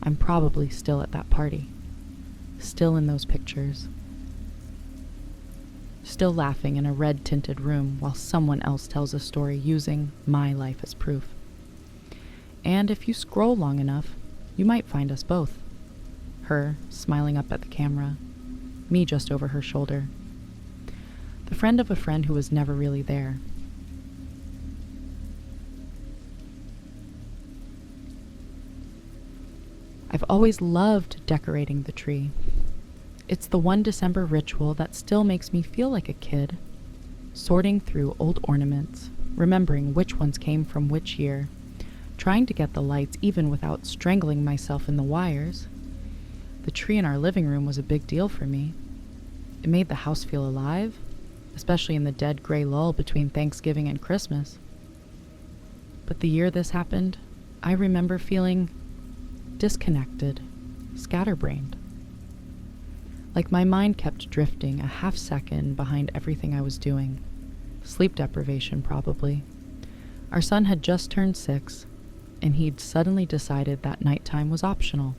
I'm probably still at that party, still in those pictures, still laughing in a red-tinted room while someone else tells a story using my life as proof. And if you scroll long enough, you might find us both. Her smiling up at the camera, me just over her shoulder. The friend of a friend who was never really there. I've always loved decorating the tree. It's the one December ritual that still makes me feel like a kid, sorting through old ornaments, remembering which ones came from which year, trying to get the lights even without strangling myself in the wires. The tree in our living room was a big deal for me. It made the house feel alive, especially in the dead gray lull between Thanksgiving and Christmas. But the year this happened, I remember feeling disconnected, scatterbrained. Like my mind kept drifting a half second behind everything I was doing. Sleep deprivation, probably. Our son had just turned 6, and he'd suddenly decided that nighttime was optional.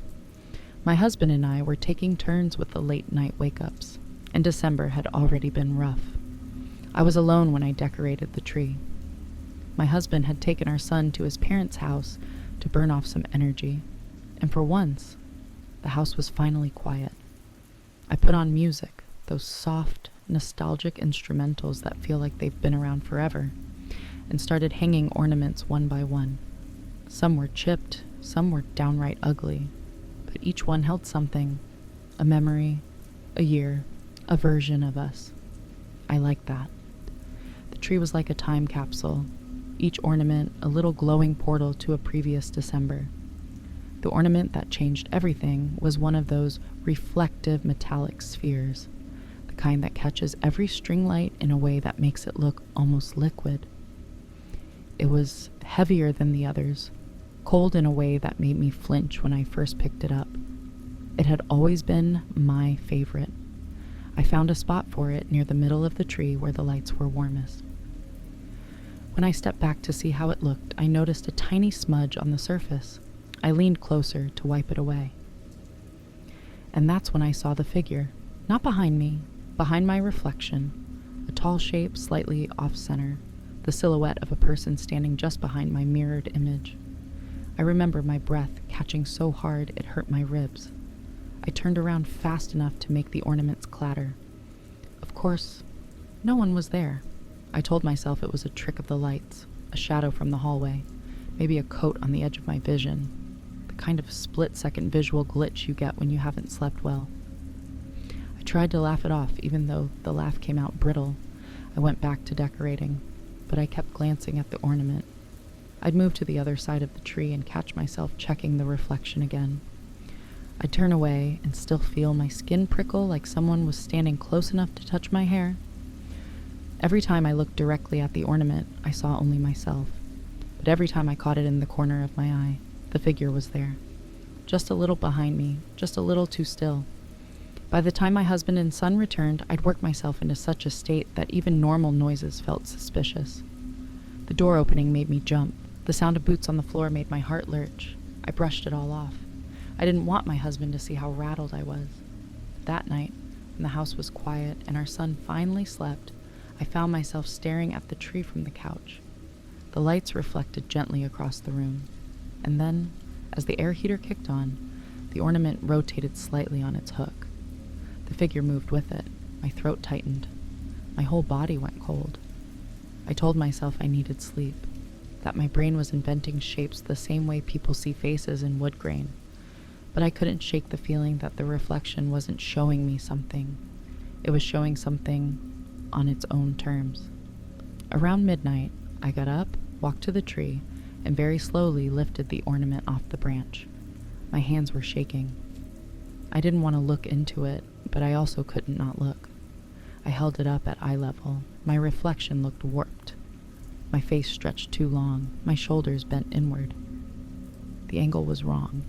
My husband and I were taking turns with the late night wake-ups, and December had already been rough. I was alone when I decorated the tree. My husband had taken our son to his parents' house to burn off some energy, and for once, the house was finally quiet. I put on music, those soft, nostalgic instrumentals that feel like they've been around forever, and started hanging ornaments one by one. Some were chipped, some were downright ugly, but each one held something, a memory, a year, a version of us. I liked that. The tree was like a time capsule, each ornament a little glowing portal to a previous December. The ornament that changed everything was one of those reflective metallic spheres, the kind that catches every string light in a way that makes it look almost liquid. It was heavier than the others, cold in a way that made me flinch when I first picked it up. It had always been my favorite. I found a spot for it near the middle of the tree where the lights were warmest. When I stepped back to see how it looked, I noticed a tiny smudge on the surface. I leaned closer to wipe it away. And that's when I saw the figure, not behind me, behind my reflection, a tall shape slightly off-center, the silhouette of a person standing just behind my mirrored image. I remember my breath catching so hard it hurt my ribs. I turned around fast enough to make the ornaments clatter. Of course, no one was there. I told myself it was a trick of the lights, a shadow from the hallway, maybe a coat on the edge of my vision, the kind of split-second visual glitch you get when you haven't slept well. I tried to laugh it off, even though the laugh came out brittle. I went back to decorating, but I kept glancing at the ornament. I'd move to the other side of the tree and catch myself checking the reflection again. I'd turn away and still feel my skin prickle like someone was standing close enough to touch my hair. Every time I looked directly at the ornament, I saw only myself. But every time I caught it in the corner of my eye, the figure was there. Just a little behind me, just a little too still. By the time my husband and son returned, I'd worked myself into such a state that even normal noises felt suspicious. The door opening made me jump, The sound of boots on the floor made my heart lurch. I brushed it all off. I didn't want my husband to see how rattled I was. That night, when the house was quiet and our son finally slept, I found myself staring at the tree from the couch. The lights reflected gently across the room, and then, as the air heater kicked on, the ornament rotated slightly on its hook. The figure moved with it. My throat tightened. My whole body went cold. I told myself I needed sleep, that my brain was inventing shapes the same way people see faces in wood grain. But I couldn't shake the feeling that the reflection wasn't showing me something. It was showing something on its own terms. Around midnight, I got up, walked to the tree, and very slowly lifted the ornament off the branch. My hands were shaking. I didn't want to look into it, but I also couldn't not look. I held it up at eye level. My reflection looked warped. My face stretched too long, my shoulders bent inward. The angle was wrong.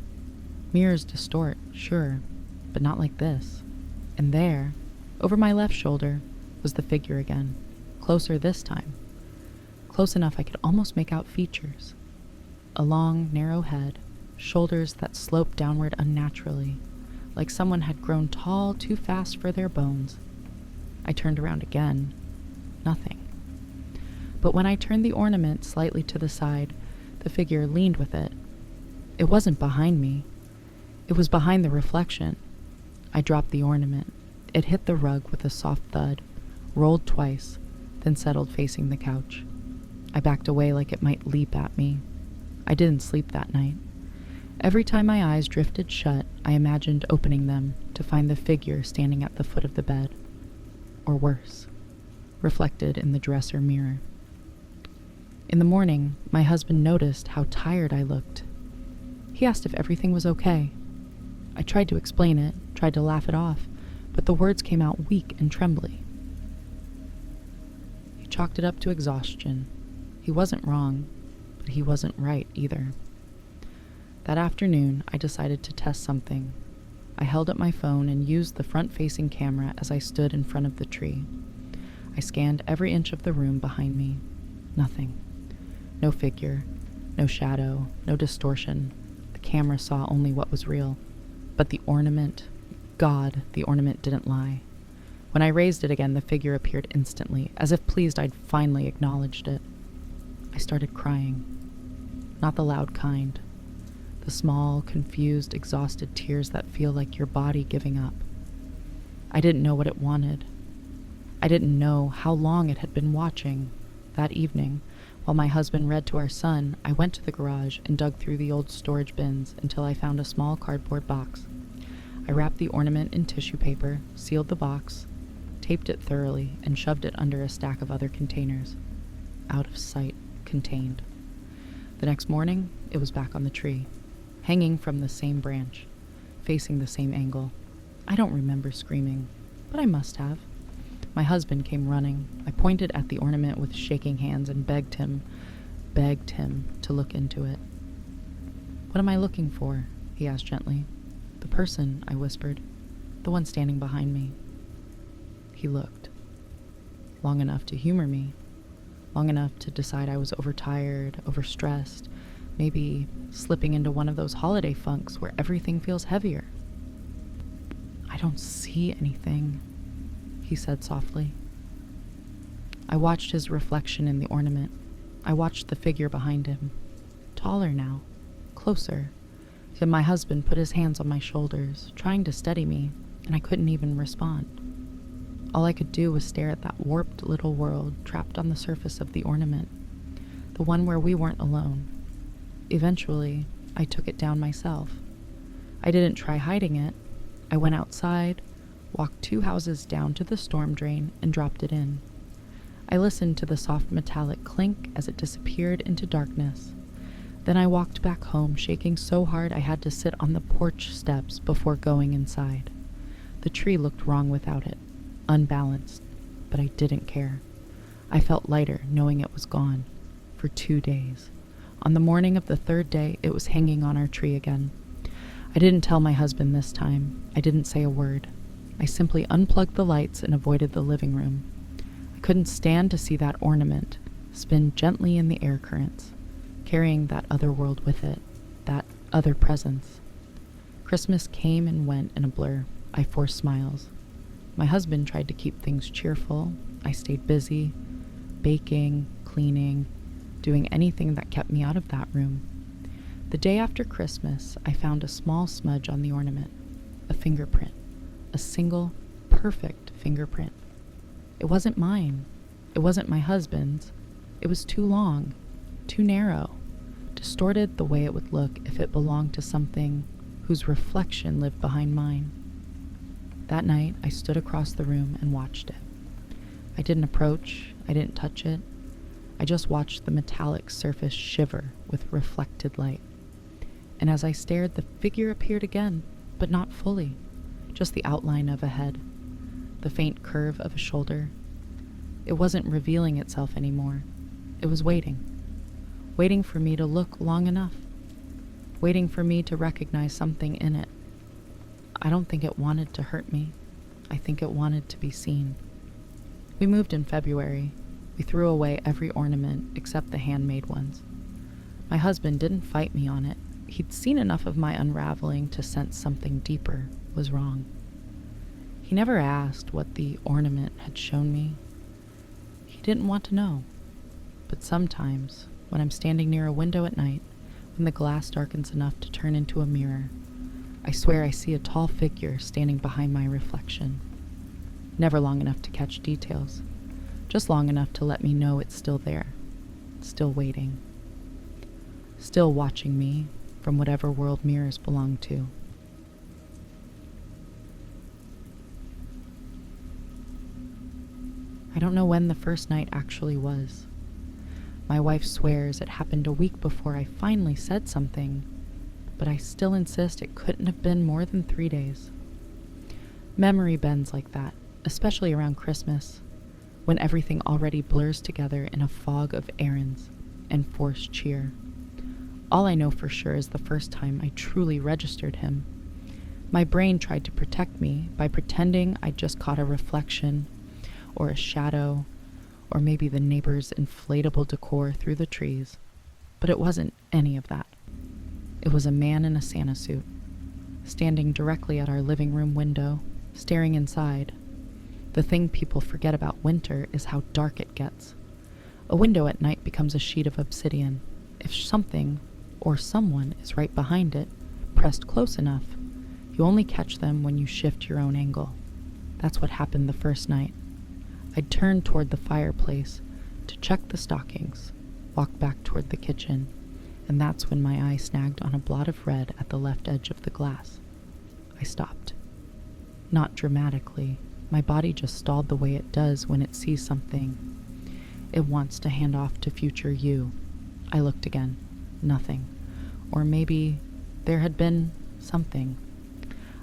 Mirrors distort, sure, but not like this. And there, over my left shoulder, was the figure again, closer this time. Close enough I could almost make out features. A long, narrow head, shoulders that sloped downward unnaturally, like someone had grown tall too fast for their bones. I turned around again. Nothing. But when I turned the ornament slightly to the side, the figure leaned with it. It wasn't behind me. It was behind the reflection. I dropped the ornament. It hit the rug with a soft thud, rolled twice, then settled facing the couch. I backed away like it might leap at me. I didn't sleep that night. Every time my eyes drifted shut, I imagined opening them to find the figure standing at the foot of the bed. Or worse, reflected in the dresser mirror. In the morning, my husband noticed how tired I looked. He asked if everything was okay. I tried to explain it, tried to laugh it off, but the words came out weak and trembly. He chalked it up to exhaustion. He wasn't wrong, but he wasn't right either. That afternoon, I decided to test something. I held up my phone and used the front-facing camera as I stood in front of the tree. I scanned every inch of the room behind me. Nothing. No figure, no shadow, no distortion. The camera saw only what was real. But the ornament, God, the ornament didn't lie. When I raised it again, the figure appeared instantly, as if pleased I'd finally acknowledged it. I started crying. Not the loud kind. The small, confused, exhausted tears that feel like your body giving up. I didn't know what it wanted. I didn't know how long it had been watching. That evening, while my husband read to our son, I went to the garage and dug through the old storage bins until I found a small cardboard box. I wrapped the ornament in tissue paper, sealed the box, taped it thoroughly, and shoved it under a stack of other containers. Out of sight, contained. The next morning, it was back on the tree, hanging from the same branch, facing the same angle. I don't remember screaming, but I must have. My husband came running. I pointed at the ornament with shaking hands and begged him to look into it. "What am I looking for?" he asked gently. "The person," I whispered. "The one standing behind me." He looked. Long enough to humor me. Long enough to decide I was overtired, overstressed, maybe slipping into one of those holiday funks where everything feels heavier. "I don't see anything," he said softly. I watched his reflection in the ornament. I watched the figure behind him. Taller now, closer. Then my husband put his hands on my shoulders, trying to steady me, and I couldn't even respond. All I could do was stare at that warped little world trapped on the surface of the ornament, the one where we weren't alone. Eventually, I took it down myself. I didn't try hiding it. I went outside, walked 2 houses down to the storm drain, and dropped it in. I listened to the soft metallic clink as it disappeared into darkness. Then I walked back home, shaking so hard I had to sit on the porch steps before going inside. The tree looked wrong without it, unbalanced, but I didn't care. I felt lighter knowing it was gone, for 2 days. On the morning of the 3rd day, it was hanging on our tree again. I didn't tell my husband this time. I didn't say a word. I simply unplugged the lights and avoided the living room. I couldn't stand to see that ornament spin gently in the air currents, carrying that other world with it, that other presence. Christmas came and went in a blur. I forced smiles. My husband tried to keep things cheerful. I stayed busy, baking, cleaning, doing anything that kept me out of that room. The day after Christmas, I found a small smudge on the ornament, a fingerprint, a single, perfect fingerprint. It wasn't mine. It wasn't my husband's. It was too long, too narrow, distorted the way it would look if it belonged to something whose reflection lived behind mine. That night, I stood across the room and watched it. I didn't approach, I didn't touch it. I just watched the metallic surface shiver with reflected light. And as I stared, the figure appeared again, but not fully, just the outline of a head, the faint curve of a shoulder. It wasn't revealing itself anymore. It was waiting for me to look long enough, waiting for me to recognize something in it. I don't think it wanted to hurt me. I think it wanted to be seen. We moved in February. We threw away every ornament except the handmade ones. My husband didn't fight me on it. He'd seen enough of my unraveling to sense something deeper was wrong. He never asked what the ornament had shown me. He didn't want to know. But sometimes, when I'm standing near a window at night, when the glass darkens enough to turn into a mirror, I swear I see a tall figure standing behind my reflection. Never long enough to catch details, just long enough to let me know it's still there, still waiting, still watching me from whatever world mirrors belong to. I don't know when the first night actually was. My wife swears it happened a week before I finally said something, but I still insist it couldn't have been more than 3 days. Memory bends like that, especially around Christmas, when everything already blurs together in a fog of errands and forced cheer. All I know for sure is the first time I truly registered him. My brain tried to protect me by pretending I'd just caught a reflection or a shadow, or maybe the neighbor's inflatable decor through the trees, but it wasn't any of that. It was a man in a Santa suit, standing directly at our living room window, staring inside. The thing people forget about winter is how dark it gets. A window at night becomes a sheet of obsidian. If something or someone is right behind it, pressed close enough, you only catch them when you shift your own angle. That's what happened the first night. I turned toward the fireplace to check the stockings, walked back toward the kitchen, and that's when my eye snagged on a blot of red at the left edge of the glass. I stopped. Not dramatically. My body just stalled the way it does when it sees something it wants to hand off to future you. I looked again. Nothing. Or maybe there had been something.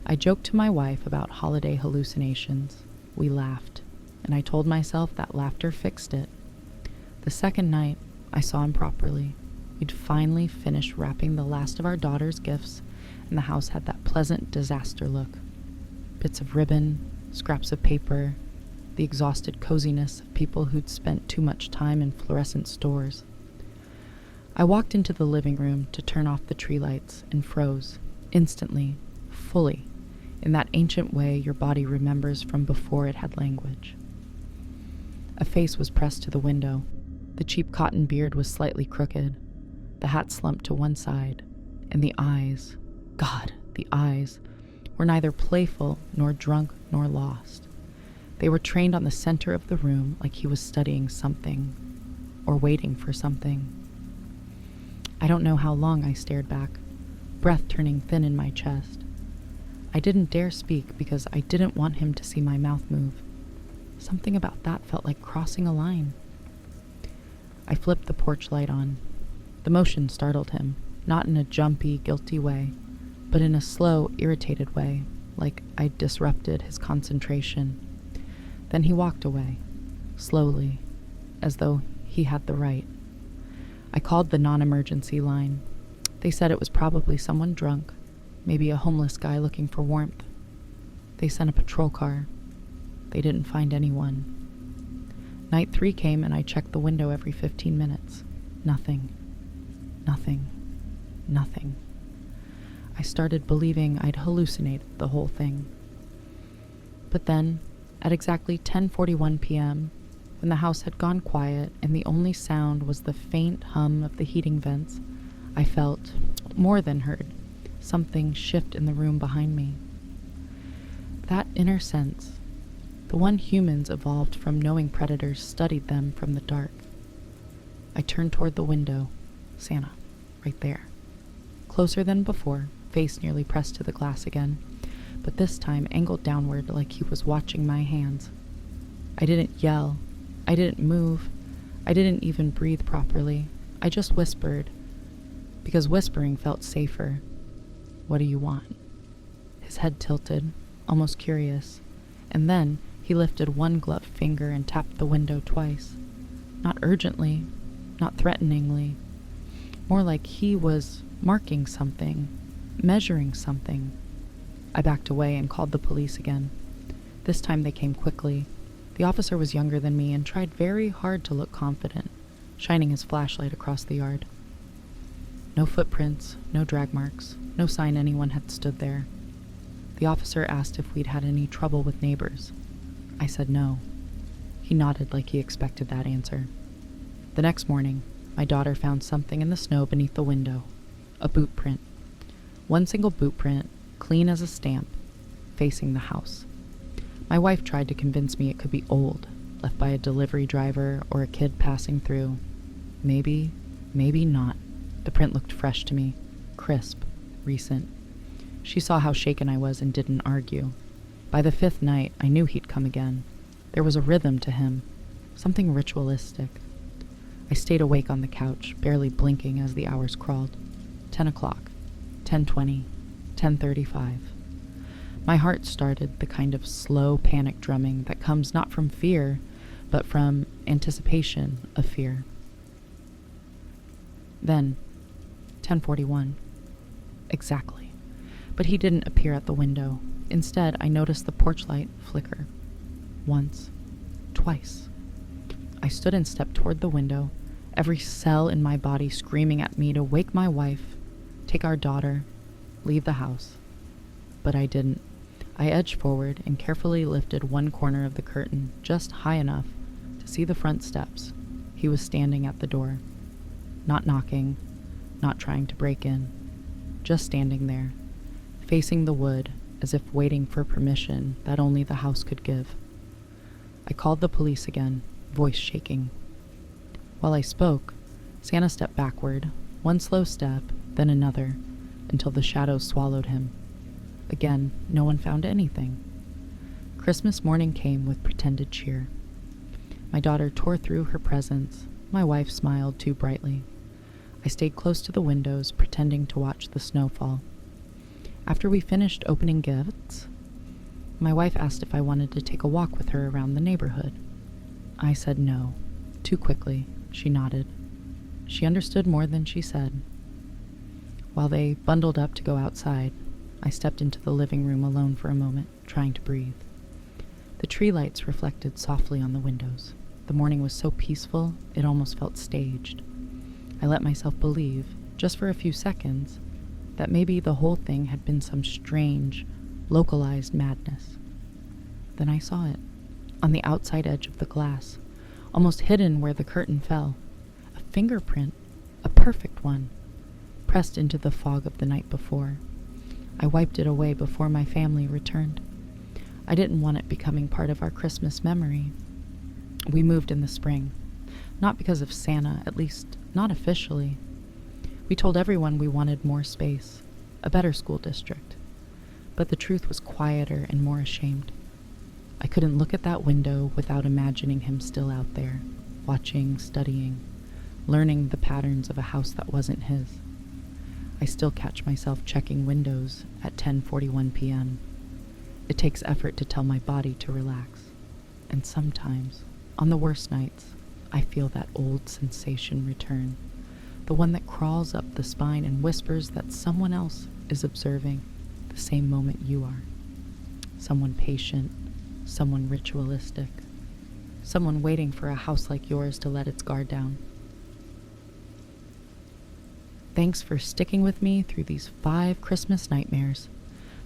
I joked to my wife about holiday hallucinations. We laughed, and I told myself that laughter fixed it. The second night, I saw him properly. We'd finally finished wrapping the last of our daughter's gifts, and the house had that pleasant disaster look. Bits of ribbon, scraps of paper, the exhausted coziness of people who'd spent too much time in fluorescent stores. I walked into the living room to turn off the tree lights and froze, instantly, fully, in that ancient way your body remembers from before it had language. A face was pressed to the window. The cheap cotton beard was slightly crooked, the hat slumped to one side, and the eyes, God, the eyes, were neither playful nor drunk nor lost. They were trained on the center of the room like he was studying something, or waiting for something. I don't know how long I stared back, breath turning thin in my chest. I didn't dare speak because I didn't want him to see my mouth move. Something about that felt like crossing a line. I flipped the porch light on. The motion startled him, not in a jumpy, guilty way, but in a slow, irritated way, like I'd disrupted his concentration. Then he walked away, slowly, as though he had the right. I called the non-emergency line. They said it was probably someone drunk, maybe a homeless guy looking for warmth. They sent a patrol car. They didn't find anyone. Night 3 came and I checked the window every 15 minutes. Nothing. Nothing. Nothing. I started believing I'd hallucinated the whole thing. But then, at exactly 10:41 p.m., when the house had gone quiet and the only sound was the faint hum of the heating vents, I felt, more than heard, something shift in the room behind me. That inner sense, the one humans evolved from knowing predators studied them from the dark. I turned toward the window. Santa, right there. Closer than before, face nearly pressed to the glass again, but this time angled downward like he was watching my hands. I didn't yell. I didn't move. I didn't even breathe properly. I just whispered, because whispering felt safer. What do you want? His head tilted, almost curious, and then he lifted one gloved finger and tapped the window twice. Not urgently, not threateningly, more like he was marking something, measuring something. I backed away and called the police again. This time they came quickly. The officer was younger than me and tried very hard to look confident, shining his flashlight across the yard. No footprints, no drag marks, no sign anyone had stood there. The officer asked if we'd had any trouble with neighbors. I said no. He nodded like he expected that answer. The next morning, my daughter found something in the snow beneath the window. A boot print. One single boot print, clean as a stamp, facing the house. My wife tried to convince me it could be old, left by a delivery driver or a kid passing through. Maybe, maybe not. The print looked fresh to me, crisp, recent. She saw how shaken I was and didn't argue. By the 5th night, I knew he'd come again. There was a rhythm to him, something ritualistic. I stayed awake on the couch, barely blinking as the hours crawled. 10 o'clock, 10:20, 10:35. My heart started the kind of slow panic drumming that comes not from fear, but from anticipation of fear. Then, 10:41. Exactly. But he didn't appear at the window. Instead, I noticed the porch light flicker. Once. Twice. I stood and stepped toward the window, every cell in my body screaming at me to wake my wife, take our daughter, leave the house. But I didn't. I edged forward and carefully lifted one corner of the curtain just high enough to see the front steps. He was standing at the door. Not knocking, not trying to break in. Just standing there, facing the wood as if waiting for permission that only the house could give. I called the police again, voice shaking. While I spoke, Santa stepped backward, one slow step, then another, until the shadows swallowed him. Again, no one found anything. Christmas morning came with pretended cheer. My daughter tore through her presents. My wife smiled too brightly. I stayed close to the windows, pretending to watch the snowfall. After we finished opening gifts, my wife asked if I wanted to take a walk with her around the neighborhood. I said no. Too quickly, she nodded. She understood more than she said. While they bundled up to go outside, I stepped into the living room alone for a moment, trying to breathe. The tree lights reflected softly on the windows. The morning was so peaceful, it almost felt staged. I let myself believe, just for a few seconds, that maybe the whole thing had been some strange, localized madness. Then I saw it, on the outside edge of the glass, almost hidden where the curtain fell. A fingerprint, a perfect one, pressed into the fog of the night before. I wiped it away before my family returned. I didn't want it becoming part of our Christmas memory. We moved in the spring, not because of Santa, at least not officially. We told everyone we wanted more space, a better school district. But the truth was quieter and more ashamed. I couldn't look at that window without imagining him still out there, watching, studying, learning the patterns of a house that wasn't his. I still catch myself checking windows at 10:41 p.m. It takes effort to tell my body to relax. And sometimes, on the worst nights, I feel that old sensation return, the one that crawls up the spine and whispers that someone else is observing the same moment you are. Someone patient, someone ritualistic, someone waiting for a house like yours to let its guard down. Thanks for sticking with me through these 5 Christmas nightmares.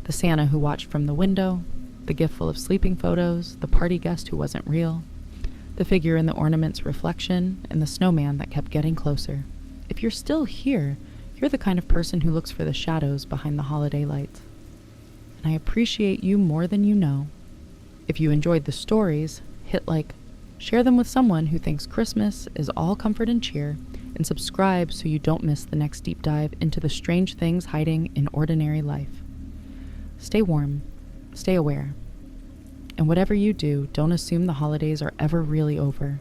The Santa who watched from the window, the gift full of sleeping photos, the party guest who wasn't real, the figure in the ornament's reflection, and the snowman that kept getting closer. If you're still here, you're the kind of person who looks for the shadows behind the holiday lights. And I appreciate you more than you know. If you enjoyed the stories, hit like, share them with someone who thinks Christmas is all comfort and cheer, and subscribe so you don't miss the next deep dive into the strange things hiding in ordinary life. Stay warm, stay aware, and whatever you do, don't assume the holidays are ever really over.